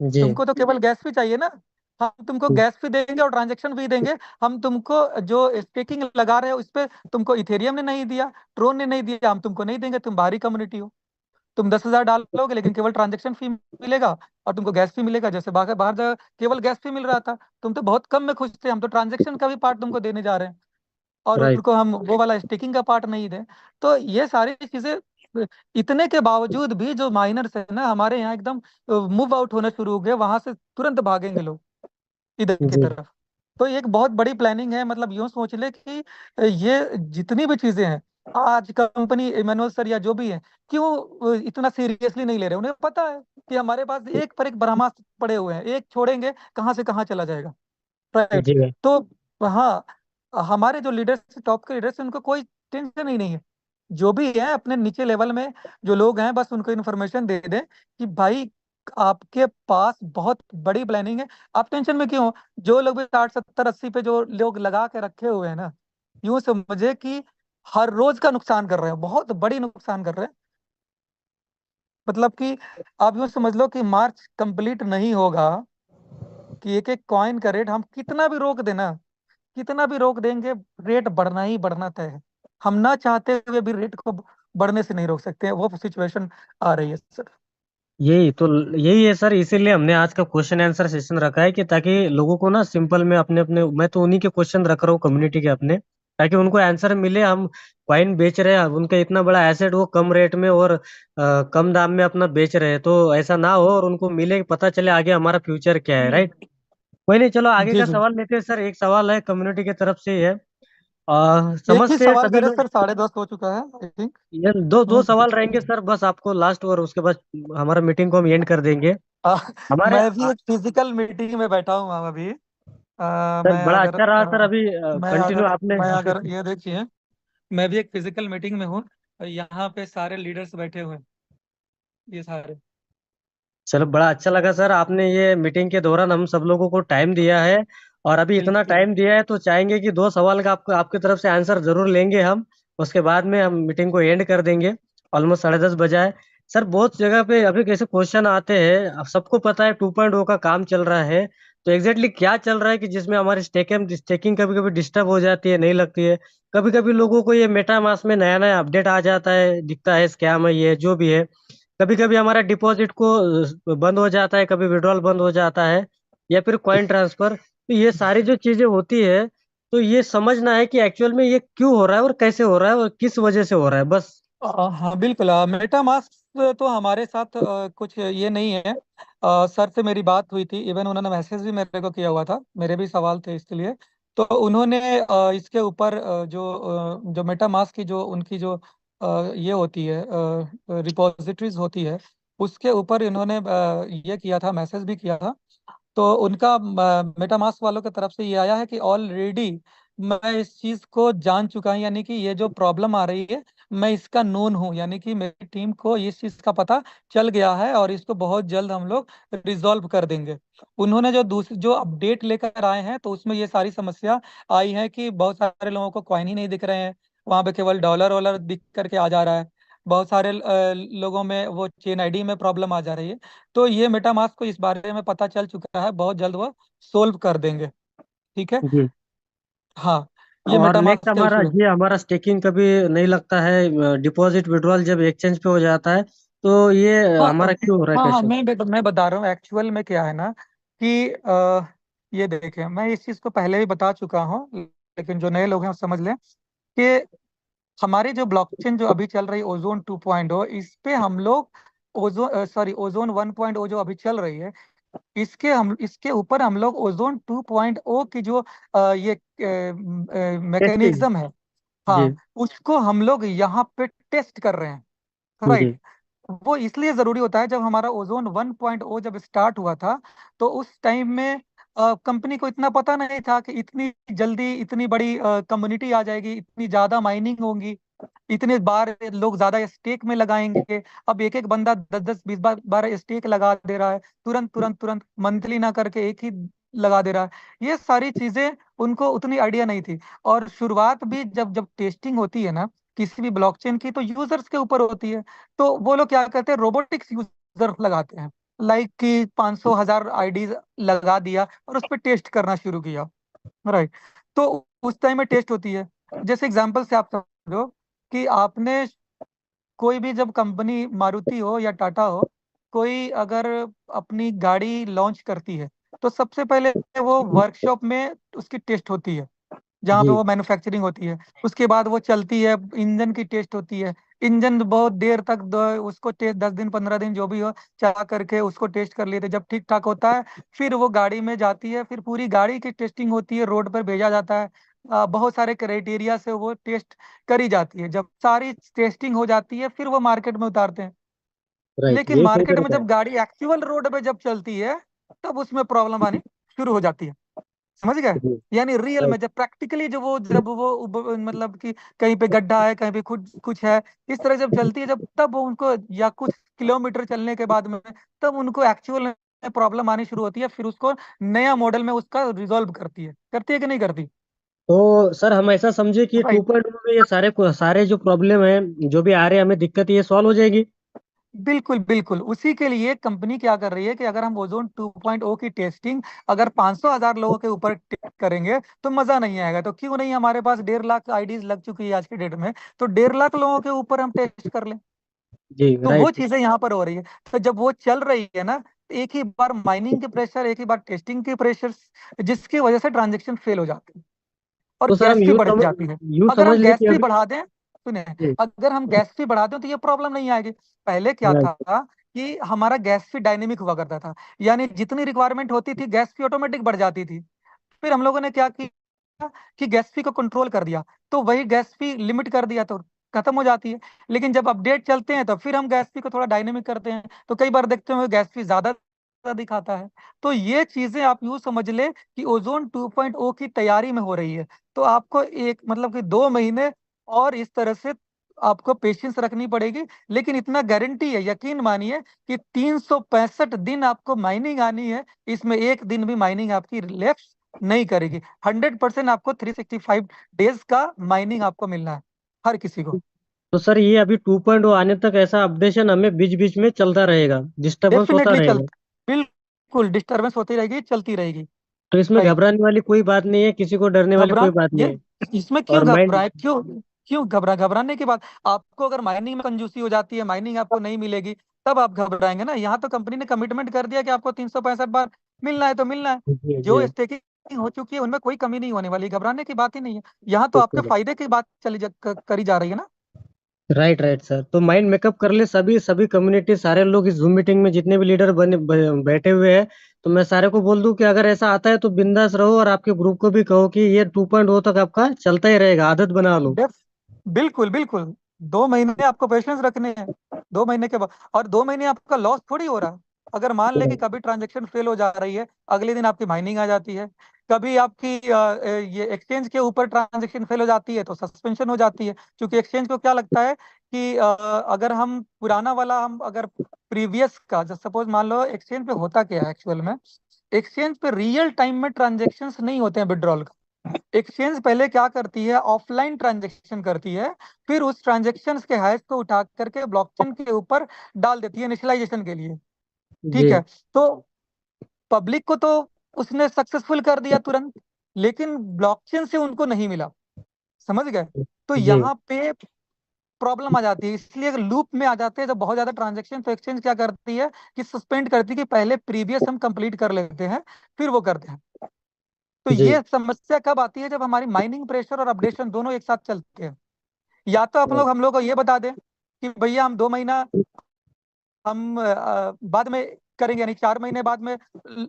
जी। तुमको तो केवल गैस फी चाहिए ना, हम तुमको गैस फी देंगे और ट्रांजेक्शन फी देंगे। हम तुमको जो स्टेकिंग लगा रहे हो उस पे तुमको इथेरियम ने नहीं दिया, ट्रोन ने नहीं दिया, हम तुमको नहीं देंगे, तुम बाहरी कम्युनिटी हो। तुम 10,000 डालोगे लेकिन केवल ट्रांजेक्शन फी मिलेगा, और तुमको गैस फी मिलेगा। जैसे बाहर बाहर जगह केवल गैस फी मिल रहा था, तुम तो बहुत कम में खुश थे, हम तो ट्रांजेक्शन का भी पार्ट तुमको देने जा रहे हैं, और राइट। उनको हम वो वाला स्टेकिंग का पार्ट नहीं दें। तो ये सारी चीजें, इतने के बावजूद भी जो माइनर्स है ना हमारे यहाँ एकदम मूव आउट होना शुरू हो गए, वहां से तुरंत भागेंगे लोग इधर की जी तरफ। तो एक बहुत बड़ी प्लानिंग है, मतलब यूं सोच ले कि ये जितनी भी चीजें हैं, आज कंपनी इमानुअल सर या जो भी है, क्यों इतना सीरियसली नहीं ले रहे। उन्हें पता है कि हमारे पास एक पर एक ब्रह्मास्त्र पड़े हुए हैं, एक छोड़ेंगे कहाँ से कहाँ चला जाएगा। राइट। जी तो हाँ, हमारे जो लीडर्स, टॉप के लीडर्स, उनको कोई टेंशन ही नहीं है। जो भी है अपने नीचे लेवल में जो लोग हैं, बस उनको इन्फॉर्मेशन दे दें कि भाई आपके पास बहुत बड़ी प्लानिंग है, आप टेंशन में क्यों हो। जो लोग भी 60 70 80 पे जो लोग लगा के रखे हुए हैं ना, यूं समझे कि हर रोज का नुकसान कर रहे हैं, बहुत बड़ी नुकसान कर रहे हैं। मतलब कि आप यूं समझ लो कि मार्च कंप्लीट नहीं होगा कि एक एक कॉइन का रेट हम कितना भी रोक देना, कितना भी रोक देंगे, रेट बढ़ना ही बढ़ना तय है। हम ना चाहते हुए भी रेट को बढ़ने से नहीं रोक सकते हैं, वो सिचुएशन आ रही है सर। यही तो, यही है सर, इसीलिए हमने आज का क्वेश्चन आंसर सेशन रखा है कि ताकि लोगों को ना सिंपल में अपने अपने, मैं तो उन्हीं के क्वेश्चन रख रहा हूँ कम्युनिटी के अपने, ताकि उनको आंसर मिले। हम कॉइन बेच रहे हैं, उनका इतना बड़ा एसेट वो कम रेट में और कम दाम में अपना बेच रहे हैं, तो ऐसा ना हो और उनको मिले, पता चले आगे हमारा फ्यूचर क्या है, राइट। कोई नहीं, चलो आगे जी का जी। सवाल लेते हैं सर। एक सवाल है कम्युनिटी की तरफ से ही है। एक ही समझते हैं सवाल सभी करे लोग। सर, 10:30 हो चुका है आई थिंक। ये दो दो सवाल रहेंगे सर बस आपको लास्ट, और उसके बाद हमारा मीटिंग को हम एंड कर देंगे। आ, हमारे मैं भी एक फिजिकल मीटिंग में बैठा हूँ अभी। सर मैं बड़ा अगर अच्छा रहा सर, अभी मैं कंटिन्यू अगर आपने। मैं अगर ये देखिए, मैं भी एक फिजिकल मीटिंग में हूँ। यहाँ पे सारे लीडर्स बैठे हुए हैं, ये सारे। चलो बड़ा अच्छा लगा सर, आपने ये मीटिंग के दौरान हम सब लोगों को टाइम दिया है, और अभी जी इतना जी। टाइम दिया है तो चाहेंगे कि दो सवाल का आपको आपकी तरफ से आंसर जरूर लेंगे हम। उसके बाद में हम मीटिंग को एंड कर देंगे। ऑलमोस्ट 10:30 बजा है। सर बहुत जगह पे अभी कैसे क्वेश्चन आते हैं, अब सबको पता है 2.0 का काम चल रहा है, तो एग्जैक्टली क्या चल रहा है कि जिसमें हमारी स्टेकिंग स्टेकिंग कभी कभी डिस्टर्ब हो जाती है, नहीं लगती है। कभी कभी लोगों को ये मेटा मास में नया नया अपडेट आ जाता है, दिखता है स्कैम है ये जो भी है। कभी कभी हमारा डिपॉजिट को बंद हो जाता है, कभी विड्रॉल बंद हो जाता है, या फिर कॉइन ट्रांसफर, तो ये सारी जो चीजें होती है, तो ये समझना है कि एक्चुअल में ये क्यों हो रहा है और कैसे हो रहा है और किस वजह से हो रहा है, बस। हाँ बिल्कुल, मेटा मास्क तो हमारे साथ कुछ ये नहीं है। सर से मेरी बात हुई थी, इवन उन्होंने मैसेज भी मेरे को किया हुआ था, मेरे भी सवाल थे इसके लिए। तो उन्होंने इसके ऊपर जो मेटा मास्क की जो उनकी जो ये होती है, रिपोजिटरीज होती है, उसके ऊपर इन्होंने ये किया था, मैसेज भी किया था। तो उनका मेटामास्क वालों की तरफ से ये आया है कि ऑलरेडी मैं इस चीज को जान चुका हूँ, यानी कि ये जो प्रॉब्लम आ रही है मैं इसका नोन हूँ, यानी कि मेरी टीम को इस चीज का पता चल गया है और इसको बहुत जल्द हम लोग रिजॉल्व कर देंगे। उन्होंने जो दूसरी जो अपडेट लेकर आए हैं, तो उसमें ये सारी समस्या आई है कि बहुत सारे लोगों को कॉइन ही नहीं दिख रहे हैं, वहां पे केवल डॉलर वॉलर दिख करके आ जा रहा है। बहुत सारे लोगों में वो चेन आईडी में प्रॉब्लम आ जा रही है। तो ये मेटामास्क को इस बारे में पता चल चुका है, बहुत जल्द वो सोल्व कर देंगे। ठीक है। जी। हाँ, ये और नेक्स्ट मेटामास्क का हमारा इशू है। ये हमारा स्टेकिंग कभी नहीं लगता है, डिपॉजिट विड्रॉल जब एक्सचेंज पे हो जाता है, तो ये हाँ हमारा क्यों हो रहा है, हाँ हाँ, कैसे? मैं बता रहा हूँ एक्चुअल में क्या है ना कि ये देखें, मैं इस चीज़ को पहले भी बता चुका हूँ, लेकिन जो नए लोग हैं वो समझ लें कि हमारी जो ब्लॉकचेन जो अभी चल रही है ओजोन 2.0, इस पे हम लोग ओजोन 1.0 जो अभी चल रही है, इसके ऊपर हम लोग ओजोन 2.0 की जो ये टेस्टिंग। मैकेनिज्म है, जी। हाँ, उसको हम लोग यहाँ पे टेस्ट कर रहे हैं। जी। राइट। वो इसलिए जरूरी होता है, जब हमारा ओजोन 1.0 जब स्टार्ट हुआ था, तो उस टाइम में कंपनी को इतना पता नहीं था कि इतनी जल्दी इतनी बड़ी कम्युनिटी आ जाएगी, इतनी ज्यादा माइनिंग होगी, इतने बार लोग ज्यादा स्टेक में लगाएंगे। अब एक एक बंदा 10 10 20 बार स्टेक लगा दे रहा है, तुरंत तुरंत तुरंत, मंथली ना करके एक ही लगा दे रहा है। ये सारी चीजें उनको उतनी आइडिया नहीं थी। और शुरुआत भी जब जब टेस्टिंग होती है ना किसी भी ब्लॉकचेन की, तो यूजर्स के ऊपर होती है। तो वो लोग क्या करते हैं, रोबोटिक्स यूजर लगाते हैं, लाइक कि 500 1000 आईडीज लगा दिया और उस पर टेस्ट करना शुरू किया। राइट। तो उस टाइम में टेस्ट होती है। जैसे एग्जांपल से आप समझो कि आपने कोई भी, जब कंपनी मारुति हो या टाटा हो, कोई अगर अपनी गाड़ी लॉन्च करती है, तो सबसे पहले वो वर्कशॉप में उसकी टेस्ट होती है, जहाँ पे जी। वो मैन्युफैक्चरिंग होती है। उसके बाद वो चलती है, इंजन की टेस्ट होती है। इंजन बहुत देर तक उसको टेस्ट 10 दिन 15 दिन जो भी हो चला करके उसको टेस्ट कर लेते, जब ठीक ठाक होता है फिर वो गाड़ी में जाती है, फिर पूरी गाड़ी की टेस्टिंग होती है, रोड पर भेजा जाता है। बहुत सारे क्राइटेरिया से वो टेस्ट करी जाती है, जब सारी टेस्टिंग हो जाती है फिर वो मार्केट में उतारते हैं। राइट, लेकिन यही सही मार्केट में रहता है। जब गाड़ी एक्चुअल रोड पे जब चलती है, तब उसमें प्रॉब्लम आनी शुरू हो जाती है। समझ गए? जी। यानी रियल में राइट। जब प्रैक्टिकली जो वो जब वो मतलब कि कहीं पे गड्ढा है, कहीं पे कुछ कुछ है, इस तरह जब चलती है, जब तब वो उनको या कुछ किलोमीटर चलने के बाद में तब उनको एक्चुअल में प्रॉब्लम आनी शुरू होती है, फिर उसको नया मॉडल में उसका रिजॉल्व करती है कि नहीं करती? तो सर हम ऐसा समझे कि टू राइट। पॉइंट में ये सारे जो प्रॉब्लम है जो भी आ रहे हैं हमें दिक्कत, ये सॉल्व हो जाएगी। बिल्कुल बिल्कुल, उसी के लिए कंपनी क्या कर रही है कि अगर हम ओजोन 2.0 की टेस्टिंग अगर 500,000 लोगों के ऊपर टेस्ट करेंगे तो मजा नहीं आएगा। तो क्यों नहीं, हमारे पास 1.5 लाख आईडीज लग चुकी है आज की डेट में, तो 1.5 लाख लोगों के ऊपर हम टेस्ट कर लें। जी तो वो राइट। चीजें यहाँ पर हो रही है। तो जब वो चल रही है ना, तो एक ही बार माइनिंग के प्रेशर, एक ही बार टेस्टिंग के प्रेशर, जिसकी वजह से ट्रांजेक्शन फेल हो जाते हैं और तो सर हम गैस फी बढ़ जाती है। यूं अगर समझ हम ले गैस कि फी अभी। बढ़ा दें, सुने, जी। अगर हम गैस फी बढ़ा दें तो ये प्रॉब्लम नहीं आएगी। पहले क्या राइट। था कि हमारा गैस फी डायनेमिक हुआ करता था, यानी जितनी रिक्वायरमेंट होती थी गैस फी ऑटोमेटिक बढ़ जाती थी। फिर हम लोगों ने क्या किया कि गैस फी को कंट्रोल कर दिया, तो वही गैस फी लिमिट कर दिया तो खत्म हो जाती है। लेकिन जब अपडेट चलते हैं तो फिर हम गैस फी को थोड़ा डायनेमिक करते हैं, तो कई बार देखते हैं गैस फी ज्यादा दिखाता है। तो ये चीजें आप यूं समझ ले कि ओजोन 2.0 की तैयारी में हो रही है। तो आपको एक मतलब कि 2 महीने और इस तरह से आपको पेशेंस रखनी पड़ेगी। लेकिन इतना गारंटी है, यकीन मानिए कि 365 दिन आपको माइनिंग आनी है, इसमें एक दिन भी माइनिंग आपकी लेफ्ट नहीं करेगी। 100% आपको 365 डेज का माइनिंग आपको मिलना है, हर किसी को। तो सर ये अभी 2.0 आने तक ऐसा अपडेशन हमें बीच बीच में चलता रहेगा, डिस्टरबेंस होता डेफिनेटली रहेगा। बिल्कुल डिस्टर्बेंस होती रहेगी, चलती रहेगी। तो इसमें राइट। घबराने वाली कोई बात नहीं है, किसी को डरने वाली घबरा कोई बात ये नहीं है। इसमें और क्यों माइंड। घबराए, क्यों घबराने की बात? आपको अगर माइनिंग में कंजूसी हो जाती है, माइनिंग आपको नहीं मिलेगी, तब आप घबराएंगे ना। यहाँ तो कंपनी ने कमिटमेंट कर दिया कि आपको 365 बार मिलना है तो मिलना है। जी जी। जो स्टेकिंग हो चुकी है उनमें कोई कमी नहीं होने वाली, घबराने की बात ही नहीं है। यहाँ तो आपके ओके। फायदे की बात करी जा रही है ना। राइट राइट सर, तो माइंड मेकअप कर ले सभी सभी कम्युनिटी, सारे लोग इस जूम मीटिंग में जितने भी लीडर बैठे हुए हैं। तो मैं सारे को बोल दूं कि अगर ऐसा आता है तो बिंदास रहो, और आपके ग्रुप को भी कहो कि ये 2.0 तक आपका चलता ही रहेगा, आदत बना लो। डेफ बिल्कुल बिल्कुल, 2 महीने आपको पेशेंस रखने हैं। 2 महीने के बाद, और 2 महीने आपका लॉस थोड़ी हो रहा है। अगर मान ले कि कभी ट्रांजेक्शन फेल हो जा रही है, अगले दिन आपकी माइनिंग आ जाती है। कभी आपकी ये एक्सचेंज के ऊपर ट्रांजेक्शन फेल हो जाती है तो सस्पेंशन हो जाती है। क्योंकि एक्सचेंज को क्या लगता है कि अगर हम पुराना वाला, हम अगर प्रीवियस का, जब सपोज मान लो एक्सचेंज पे होता क्या है एक्चुअल में, एक्सचेंज पे रियल टाइम में ट्रांजेक्शन्स नहीं होते हैं विड्रॉल। एक्सचेंज पहले क्या करती है, ऑफलाइन ट्रांजेक्शन करती है, फिर उस ट्रांजेक्शन के हैश को उठा करके ब्लॉकचेन के ऊपर डाल देती है इनिशियलाइजेशन के लिए। ठीक जी है। तो पब्लिक को तो उसने सक्सेसफुल कर दिया तुरंत, लेकिन ब्लॉकचेन से उनको नहीं मिला। समझ गए? तो जी यहाँ पे प्रॉब्लम आ जाती है, इसलिए लूप में आ जाते हैं जब बहुत ज्यादा ट्रांजेक्शन। तो एक्सचेंज क्या करती है कि सस्पेंड करती है कि पहले प्रीवियस हम कंप्लीट कर लेते हैं, फिर वो करते हैं। तो जी। ये समस्या कब आती है, जब हमारी माइनिंग प्रेशर और अपडेशन दोनों एक साथ चलते हैं। या तो हम लोग को ये बता दें कि भैया हम 2 महीना हम बाद में करेंगे, यानी 4 महीने बाद में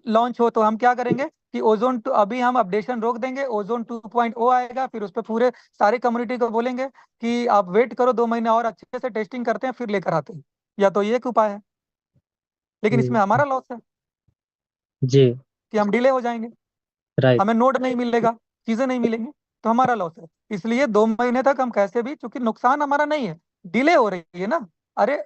लॉन्च हो, तो हम क्या करेंगे कि ओजोन टू अभी हम अपडेशन रोक देंगे, ओजोन 2.0 आएगा, फिर उस पर पूरे सारे कम्युनिटी को बोलेंगे कि आप वेट करो 2 महीने और, अच्छे से टेस्टिंग करते हैं फिर लेकर आते हैं। या तो ये एक उपाय है, लेकिन इसमें हम्म, हमारा लॉस है जी। कि हम डिले हो जाएंगे, राइट। हमें नोट नहीं मिलेगा, चीजें नहीं मिलेंगी, तो हमारा लॉस है। इसलिए 2 महीने तक हम कैसे भी, चूंकि नुकसान हमारा नहीं है, डिले हो रही है ना। अरे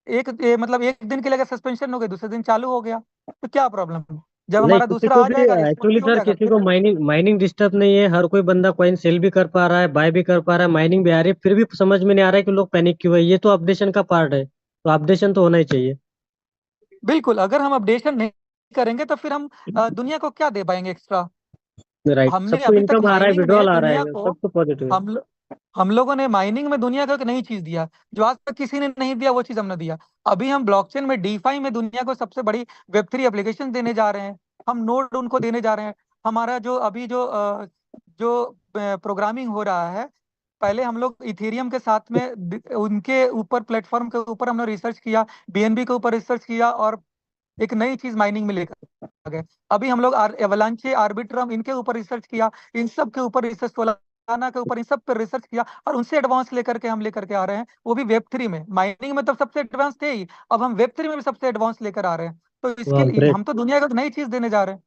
मतलब एक दिन के लिए अगर सस्पेंशन हो गई, दूसरे दिन चालू हो गया, तो क्या प्रॉब्लम है? जब नहीं, हमारा किसी दूसरा को आ भी जाएगा, एक्चुअली रिस्पॉन्सिव हो सर, जाएगा किसी फिर। को माइनिंग माइनिंग डिस्टर्ब नहीं है, हर कोई बंदा कॉइन सेल भी कर पा रहा है, बाय भी कर पा रहा है, माइनिंग भी आ रही है, फिर भी समझ में नहीं आ रहा है कि लोग पैनिक क्यों है। ये तो अपडेशन का पार्ट है, तो अपडेशन तो होना ही चाहिए। बिल्कुल, अगर हम अपडेशन नहीं करेंगे तो फिर हम दुनिया को क्या दे पाएंगे एक्स्ट्रा? राइट, हमने सबको अभी तक इनकम आ रहा है, माइनिंग विड्रॉल में आ रहा दुनिया है, को, सब तो पॉजिटिव है। हम हम लोगों ने माइनिंग में दुनिया को एक नई चीज दिया, जो आज तक किसी ने नहीं दिया, वो चीज हमने दिया। अभी हम ब्लॉकचेन में, डीफाई में दुनिया को सबसे बड़ी वेब 3 एप्लीकेशन देने जा रहे हैं। हम नोड उनको देने जा रहे हैं। हमारा जो अभी जो प्रोग्रामिंग हो रहा है, पहले हम लोग इथेरियम के साथ में उनके ऊपर प्लेटफॉर्म के ऊपर हमने रिसर्च किया, बीएनबी के ऊपर रिसर्च किया, और एक नई चीज माइनिंग में लेकर आ गए। अभी हम लोग एवलांचे, आर्बिट्रम, इनके ऊपर रिसर्च किया, इन सब के ऊपर रिसर्च, सोलाना के ऊपर, इन सब पर रिसर्च किया, और उनसे एडवांस लेकर के हम लेकर के आ रहे हैं, वो भी वेब 3 में। माइनिंग में तो सबसे एडवांस थे ही, अब हम वेब 3 में भी सबसे एडवांस लेकर आ रहे हैं। तो इसके वाह लिए ग्रेट। हम तो दुनिया को एक नई चीज देने जा रहे हैं।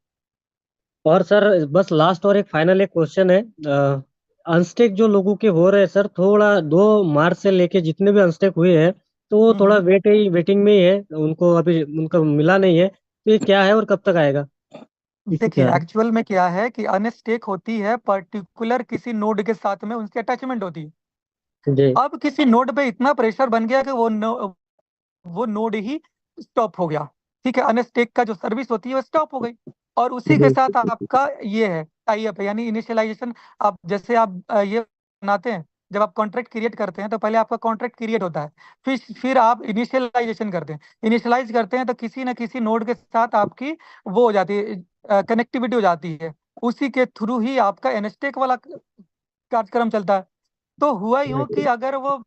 और सर बस लास्ट और एक फाइनल एक क्वेश्चन है। अनस्टेक जो लोगों के हो रहे हैं सर, थोड़ा 2 मार्च से लेके जितने भी अनस्टेक हुए हैं, तो वो थोड़ा हम्म। वेटिंग में ही है, उनको अभी उनका मिला नहीं है, तो ये क्या है और कब तक आएगा, इसी देखिए क्या है? एक्चुअल में क्या है कि अनस्टेक होती है पर्टिकुलर किसी नोड के साथ में उनकी अटैचमेंट होती है। जी अब किसी नोड पे इतना प्रेशर बन गया कि वो नोड ही स्टॉप हो गया। ठीक है, अनस्टेक का जो सर्विस होती है वो स्टॉप हो गई। और उसी के जी साथ आपका ये है टाई अप है, यानी इनिशियलाइजेशन। आप जैसे आप ये बनाते हैं, जब आप कॉन्ट्रैक्ट क्रिएट करते हैं तो पहले आपका कॉन्ट्रैक्ट क्रिएट होता है। फिर आप इनिशियलाइजेशन करते हैं। इनिशियलाइज करते हैं तो किसी न किसी नोड के साथ आपकी वो हो जाती है, कनेक्टिविटी हो जाती है। उसी के थ्रू ही आपका एनस्टेक वाला कार्यक्रम चलता है। तो हुआ यूं कि अगर वो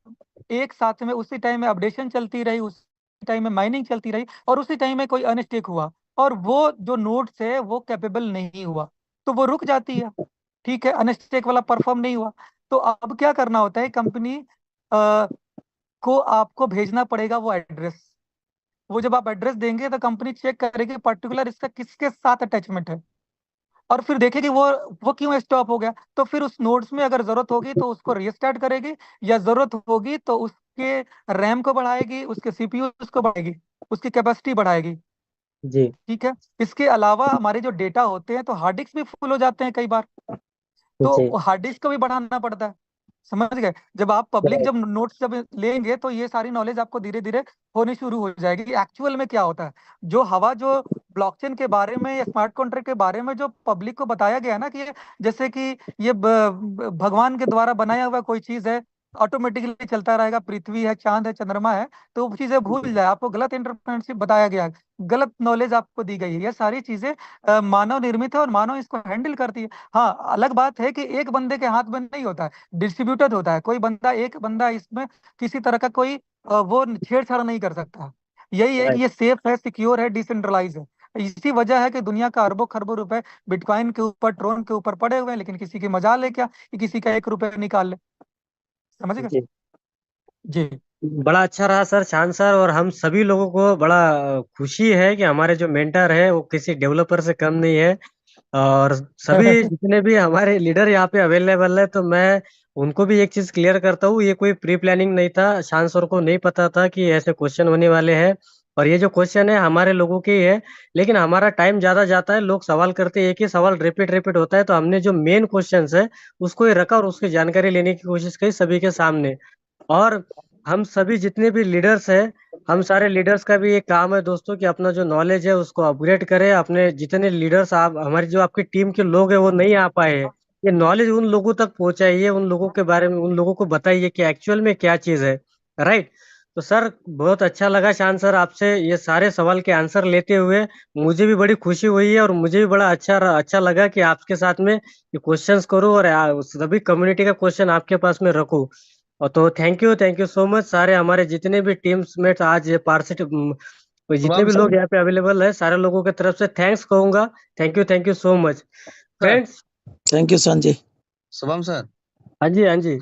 एक साथ में उसी टाइम में अपडेशन चलती रही, उसी टाइम में माइनिंग चलती रही, और उसी टाइम में कोई अनस्टेक हुआ और वो जो नोड्स है वो कैपेबल नहीं हुआ, तो वो रुक जाती है। ठीक है, अनस्टेक वाला परफॉर्म नहीं हुआ। तो अब क्या करना होता है, कंपनी को आपको भेजना पड़ेगा वो एड्रेस। वो जब आप एड्रेस देंगे तो कंपनी चेक करेगी पर्टिकुलर इसका किसके साथ अटैचमेंट है, और फिर देखेगी वो क्यों स्टॉप हो गया। तो फिर उस नोड्स में अगर जरूरत होगी तो उसको रीस्टार्ट करेगी, या जरूरत होगी तो उसके रैम को बढ़ाएगी, उसके सीपीयू को बढ़ाएगी, उसकी कैपेसिटी बढ़ाएगी। जी ठीक है। इसके अलावा हमारे जो डेटा होते हैं तो हार्ड डिस्क भी फुल हो जाते हैं कई बार, जी तो हार्ड डिस्क को भी बढ़ाना पड़ता है। समझ गए? जब आप पब्लिक जब नोट्स जब लेंगे तो ये सारी नॉलेज आपको धीरे धीरे होनी शुरू हो जाएगी कि एक्चुअल में क्या होता है। जो ब्लॉकचेन के बारे में या स्मार्ट कॉन्ट्रैक्ट के बारे में जो पब्लिक को बताया गया ना कि जैसे कि ये भगवान के द्वारा बनाया हुआ कोई चीज है, ऑटोमेटिकली चलता रहेगा, पृथ्वी है, चांद है, चंद्रमा है, तो वो चीजें भूल जाए। आपको गलत इंटरप्रेटेशन बताया गया है, गलत नॉलेज आपको दी गई है। ये सारी चीजें मानव निर्मित है और मानव इसको हैंडल करती है। हाँ, अलग बात है कि एक बंदे के हाथ में नहीं होता है, डिस्ट्रीब्यूटेड होता है। कोई बंदा एक बंदा इसमें किसी तरह का कोई वो छेड़छाड़ नहीं कर सकता। यही है कि ये सेफ है, सिक्योर है, डिसेंट्रलाइज है। इसी वजह है कि दुनिया का अरबों खरबों रुपए बिटकॉइन के ऊपर, ट्रोन के ऊपर पड़े हुए हैं, लेकिन किसी की मजाल है क्या कि किसी का 1 रुपए निकाल ले। समझ गए? जी। जी। बड़ा अच्छा रहा सर, शांत सर, और हम सभी लोगों को बड़ा खुशी है कि हमारे जो मेंटर है वो किसी डेवलपर से कम नहीं है। और सभी जितने भी हमारे लीडर यहाँ पे अवेलेबल है, तो मैं उनको भी एक चीज क्लियर करता हूँ, ये कोई प्री प्लानिंग नहीं था। शांत सर को नहीं पता था कि ऐसे क्वेश्चन होने वाले हैं, और ये जो क्वेश्चन है हमारे लोगों के ही है। लेकिन हमारा टाइम ज्यादा जाता है, लोग सवाल करते हैं, एक ही सवाल रिपीट रिपीट होता है, तो हमने जो मेन क्वेश्चन है उसको ही रखा और उसकी जानकारी लेने की कोशिश की सभी के सामने। और हम सभी जितने भी लीडर्स हैं, हम सारे लीडर्स का भी ये काम है दोस्तों कि अपना जो नॉलेज है उसको अपग्रेड करें। अपने जितने लीडर्स, आप हमारी जो आपकी टीम के लोग हैं वो नहीं आ पाए हैं, ये नॉलेज उन लोगों तक पहुंचाइए, उन लोगों के बारे में उन लोगों को बताइए कि एक्चुअल में क्या चीज़ है। राइट। तो सर बहुत अच्छा लगा शान सर आपसे ये सारे सवाल के आंसर लेते हुए, मुझे भी बड़ी खुशी हुई है, और मुझे भी बड़ा अच्छा लगा कि आपके साथ में ये क्वेश्चंस करूँ और सभी कम्युनिटी का क्वेश्चन आपके पास में रखूँ। और तो थैंक यू सो मच सारे हमारे जितने भी टीम्स मेट्स आज जितने शुभम भी लोग सर। यहाँ पे अवेलेबल है, सारे लोगों की तरफ से थैंक्स कहूंगा। Thank you so much sir. Friends. Thank you Sanjay. Shubham sir. हाँ जी, हाँ जी।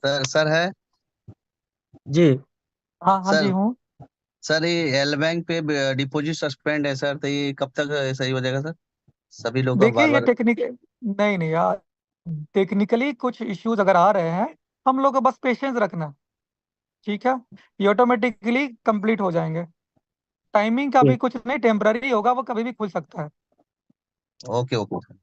सर है। जी हाँ हाँ जी सर हूँ। सर ये एल बैंक पे डिपॉजिट सस्पेंड है सर, तो ये कब तक सही हो जाएगा सर? सभी लोग का देखिए बार ये बार। टेक्निक नहीं नहीं यार, टेक्निकली कुछ इश्यूज अगर आ रहे हैं, हम लोग को बस पेशेंस रखना है। ठीक है, ये ऑटोमेटिकली कंप्लीट हो जाएंगे। टाइमिंग का जी। भी कुछ नहीं, टेम्पररी होगा, वो कभी भी खुल सकता है। Okay okay.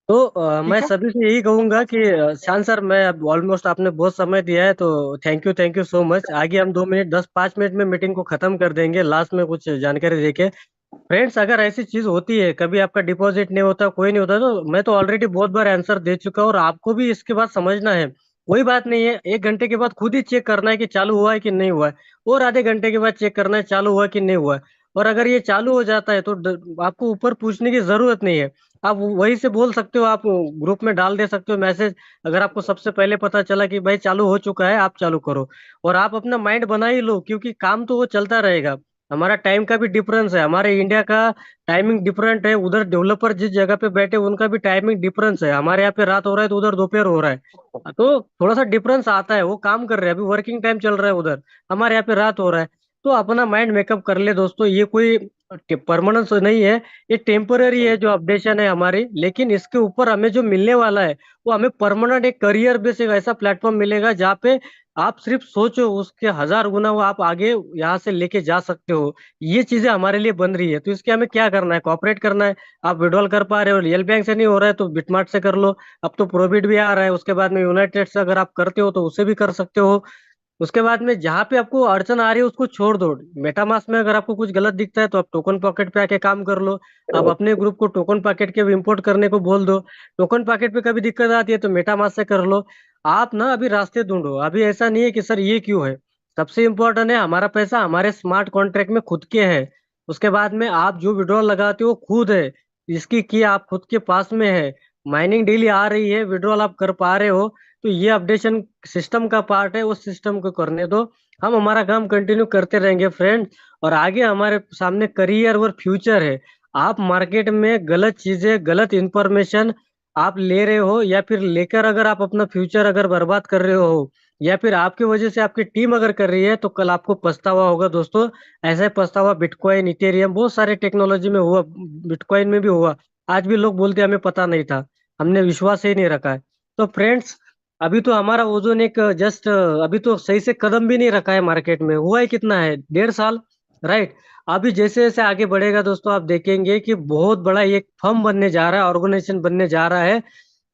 तो मैं ठीक है। सभी से यही कहूंगा कि शान सर, मैं अब ऑलमोस्ट आपने बहुत समय दिया है, तो थैंक यू सो मच। आगे हम 2 मिनट 10 5 मिनट में मीटिंग को खत्म कर देंगे, लास्ट में कुछ जानकारी देके। फ्रेंड्स, अगर ऐसी चीज होती है, कभी आपका डिपॉजिट नहीं होता, कोई नहीं होता, तो मैं तो ऑलरेडी बहुत बार आंसर दे चुका हूँ, और आपको भी इसके बाद समझना है। कोई बात नहीं है, 1 घंटे के बाद खुद ही चेक करना है कि चालू हुआ है कि नहीं हुआ है, और आधे घंटे के बाद चेक करना है चालू हुआ कि नहीं हुआ है। और अगर ये चालू हो जाता है तो आपको ऊपर पूछने की जरूरत नहीं है, आप वहीं से बोल सकते हो, आप ग्रुप में डाल दे सकते हो मैसेज। अगर आपको सबसे पहले पता चला कि भाई चालू हो चुका है, आप चालू करो। और आप अपना माइंड बना ही लो, क्योंकि काम तो वो चलता रहेगा। हमारा टाइम का भी डिफरेंस है, हमारे इंडिया का टाइमिंग डिफरेंट है, उधर डेवलपर जिस जगह पे बैठे उनका भी टाइमिंग डिफरेंस है। हमारे यहाँ पे रात हो रहा है तो उधर दोपहर हो रहा है, तो थोड़ा सा डिफरेंस आता है। वो काम कर रहे हैं, अभी वर्किंग टाइम चल रहा है उधर, हमारे यहाँ पे रात हो रहा है। तो अपना माइंड मेकअप कर ले दोस्तों, ये कोई परमानेंट तो नहीं है, ये टेम्पररी है जो अपडेशन है हमारी, लेकिन इसके ऊपर हमें जो मिलने वाला है वो हमें परमानेंट एक करियर बेस एक ऐसा प्लेटफॉर्म मिलेगा जहाँ पे आप सिर्फ सोचो उसके 1000 गुना वो आप आगे यहाँ से लेके जा सकते हो। ये चीजें हमारे लिए बन रही है, तो इसके हमें क्या करना है, कॉपरेट करना है। आप विड्रॉल कर पा रहे हो, रियल बैंक से नहीं हो रहा है तो बिटमार्ट से कर लो। अब तो प्रोबिट भी आ रहा है, उसके बाद में यूनाइटेड से अगर आप करते हो तो उसे भी कर सकते हो। उसके बाद में जहाँ पे आपको अड़चन आ रही है उसको छोड़ दो। मेटामास्क में अगर आपको कुछ गलत दिखता है तो आप टोकन पॉकेट पे आके काम कर लो। आप अपने ग्रुप को टोकन पॉकेट के इंपोर्ट करने को बोल दो। टोकन पॉकेट पे कभी दिक्कत आती है तो मेटामास्क से कर लो। आप ना अभी रास्ते ढूंढो, अभी ऐसा नहीं है कि सर ये क्यों है। सबसे इम्पोर्टेंट है हमारा पैसा हमारे स्मार्ट कॉन्ट्रैक्ट में खुद के है। उसके बाद में आप जो विड्रॉल लगाते हो खुद है, इसकी की आप खुद के पास में है। माइनिंग डेली आ रही है, विड्रॉल आप कर पा रहे हो, तो ये अपडेशन सिस्टम का पार्ट है, उस सिस्टम को करने दो। हम हमारा काम कंटिन्यू करते रहेंगे फ्रेंड। और आगे हमारे सामने करियर और फ्यूचर है। आप मार्केट में गलत चीजें गलत इंफॉर्मेशन आप ले रहे हो, या फिर लेकर अगर आप अपना फ्यूचर अगर बर्बाद कर रहे हो, या फिर आपकी वजह से आपकी टीम अगर कर रही है, तो कल आपको पछतावा होगा दोस्तों। ऐसा ही पछतावा बिटकॉइन इथेरियम बहुत सारे टेक्नोलॉजी में हुआ, बिटकॉइन में भी हुआ। आज भी लोग बोलते हैं हमें पता नहीं था, हमने विश्वास ही नहीं रखा है। तो फ्रेंड्स, अभी तो हमारा ओजोन एक जस्ट अभी तो सही से कदम भी नहीं रखा है मार्केट में, हुआ है कितना है 1.5 साल, राइट। अभी जैसे जैसे आगे बढ़ेगा दोस्तों आप देखेंगे कि बहुत बड़ा एक फर्म बनने जा रहा है, ऑर्गेनाइजेशन बनने जा रहा है।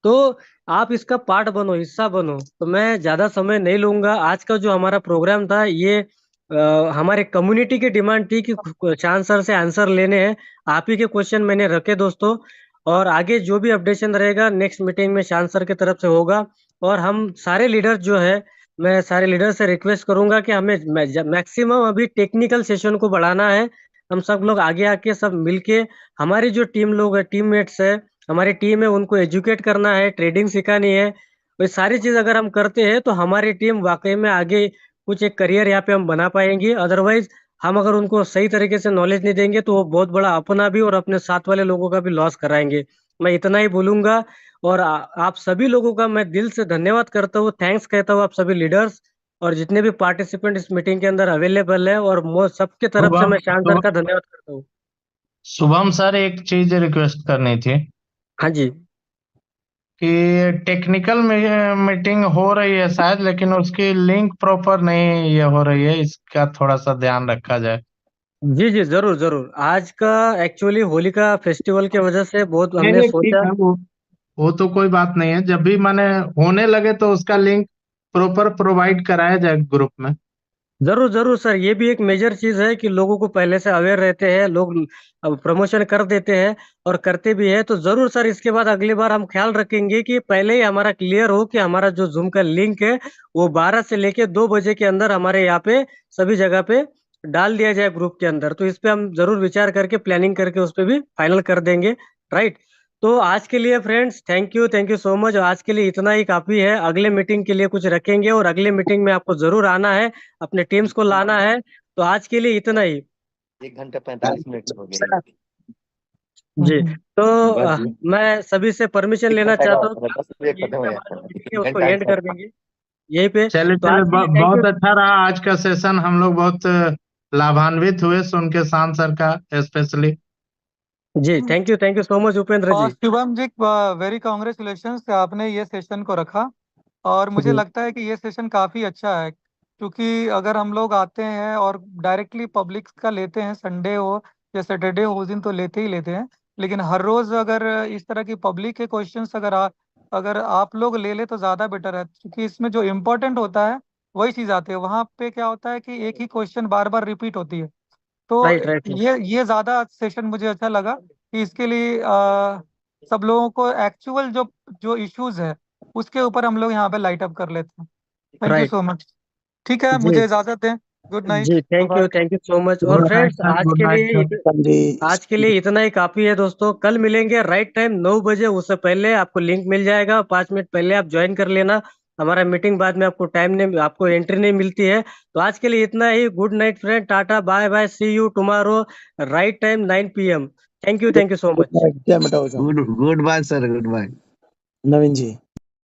तो आप इसका पार्ट बनो, हिस्सा बनो। तो मैं ज्यादा समय नहीं लूंगा। आज का जो हमारा प्रोग्राम था ये हमारे कम्युनिटी की डिमांड थी कि चांद सर से आंसर लेने हैं। आप ही के क्वेश्चन मैंने रखे दोस्तों। और आगे जो भी अपडेशन रहेगा नेक्स्ट मीटिंग में शांत सर की तरफ से होगा। और हम सारे लीडर जो है, मैं सारे लीडर से रिक्वेस्ट करूंगा कि हमें मैक्सिमम अभी टेक्निकल सेशन को बढ़ाना है। हम सब लोग आगे आके सब मिलके हमारी जो टीम लोग है, टीममेट्स है, हमारी टीम है, उनको एजुकेट करना है, ट्रेडिंग सिखानी है। ये सारी चीज अगर हम करते हैं तो हमारी टीम वाकई में आगे कुछ एक करियर यहाँ पे हम बना पाएंगे। अदरवाइज हम अगर उनको सही तरीके से नॉलेज नहीं देंगे तो वो बहुत बड़ा अपना भी और अपने साथ वाले लोगों का भी लॉस कराएंगे। मैं इतना ही बोलूंगा। और आप सभी लोगों का मैं दिल से धन्यवाद करता हूँ, थैंक्स कहता हूँ आप सभी लीडर्स और जितने भी पार्टिसिपेंट इस मीटिंग के अंदर अवेलेबल है। और सबके तरफ से शुभम मैं शान सर का धन्यवाद करता हूँ। शुभम सर, एक चीज रिक्वेस्ट करनी थी हाँ जी। कि टेक्निकल मीटिंग हो रही है शायद, लेकिन उसकी लिंक प्रॉपर नहीं ये हो रही है, इसका थोड़ा सा ध्यान रखा जाए। जी जी, जरूर जरूर। आज का एक्चुअली होली का फेस्टिवल की वजह से बहुत नहीं हमने नहीं, ठीक सोचा। है, वो तो कोई बात नहीं है। जब भी माने होने लगे तो उसका लिंक प्रॉपर प्रोवाइड कराया जाए ग्रुप में। जरूर जरूर सर, ये भी एक मेजर चीज है कि लोगों को पहले से अवेयर रहते हैं लोग, प्रमोशन कर देते हैं और करते भी है। तो जरूर सर इसके बाद अगली बार हम ख्याल रखेंगे कि पहले ही हमारा क्लियर हो कि हमारा जो जूम का लिंक है वो 12 से लेके 2 बजे के अंदर हमारे यहाँ पे सभी जगह पे डाल दिया जाए ग्रुप के अंदर। तो इस पे हम जरूर विचार करके प्लानिंग करके उस पे भी फाइनल कर देंगे, राइट। तो आज के लिए friends thank you so much. आज के लिए इतना ही काफी है, अगले मीटिंग के लिए कुछ रखेंगे और अगले मीटिंग में आपको जरूर आना है, अपने टीम्स को लाना है। तो आज के लिए इतना ही। 1 घंटा 45 मिनट हो गए। जी। तो बस जी, मैं सभी से परमिशन एक लेना घंटे का चाहता हूँ होता है, 10 कि बजे यहीं खत्म पे हो हमारा जाता जो मीटिंग है है, उसको घंटा एंड कर का। देंगे यहीं पे। चले तो चले, आज के लिए थैंक बहुत यू। अच्छा रहा आज का सेशन। हम लोग बहुत लाभान्वित हुए सुन के शान सर का स्पेशली। जी thank you so much Upendra और जी। शिवम जी, वेरी कॉन्ग्रेचुलेशंस आपने ये सेशन को रखा। और मुझे जी लगता है कि ये सेशन काफ़ी अच्छा है, क्योंकि अगर हम लोग आते हैं और डायरेक्टली पब्लिक का लेते हैं, संडे हो या सैटरडे हो, उस दिन तो लेते ही लेते हैं। लेकिन हर रोज़ अगर इस तरह की पब्लिक के क्वेश्चंस अगर आप लोग ले ले तो ज़्यादा बेटर है, क्योंकि इसमें जो इम्पोर्टेंट होता है वही चीज़ आती है। वहाँ पे क्या होता है कि एक ही क्वेश्चन बार बार रिपीट होती है। तो राइट राइट। ये ज़्यादा सेशन मुझे अच्छा लगा कि इसके लिए सब लोगों को एक्चुअल जो जो इश्यूज है उसके ऊपर हम लोग यहाँ पे लाइट अप कर लेते हैं। Thank you right. So much. ठीक है, जी मुझे इजाज़त दें। Good night. जी bye. Thank you so much. और good night friends sir, good night sir. आज के लिए इतना ही काफी है दोस्तों। कल मिलेंगे राइट टाइम 9 बजे, उससे पहले आपको लिंक मिल जाएगा, 5 मिनट पहले आप ज्वाइन कर लेना हमारा मीटिंग। बाद में आपको टाइम नहीं, आपको एंट्री नहीं मिलती है। तो आज के लिए इतना ही। Good night friend, tata bye bye, see you tomorrow right time 9 PM। Thank you so much. Good good bye sir, good bye. Naveen ji.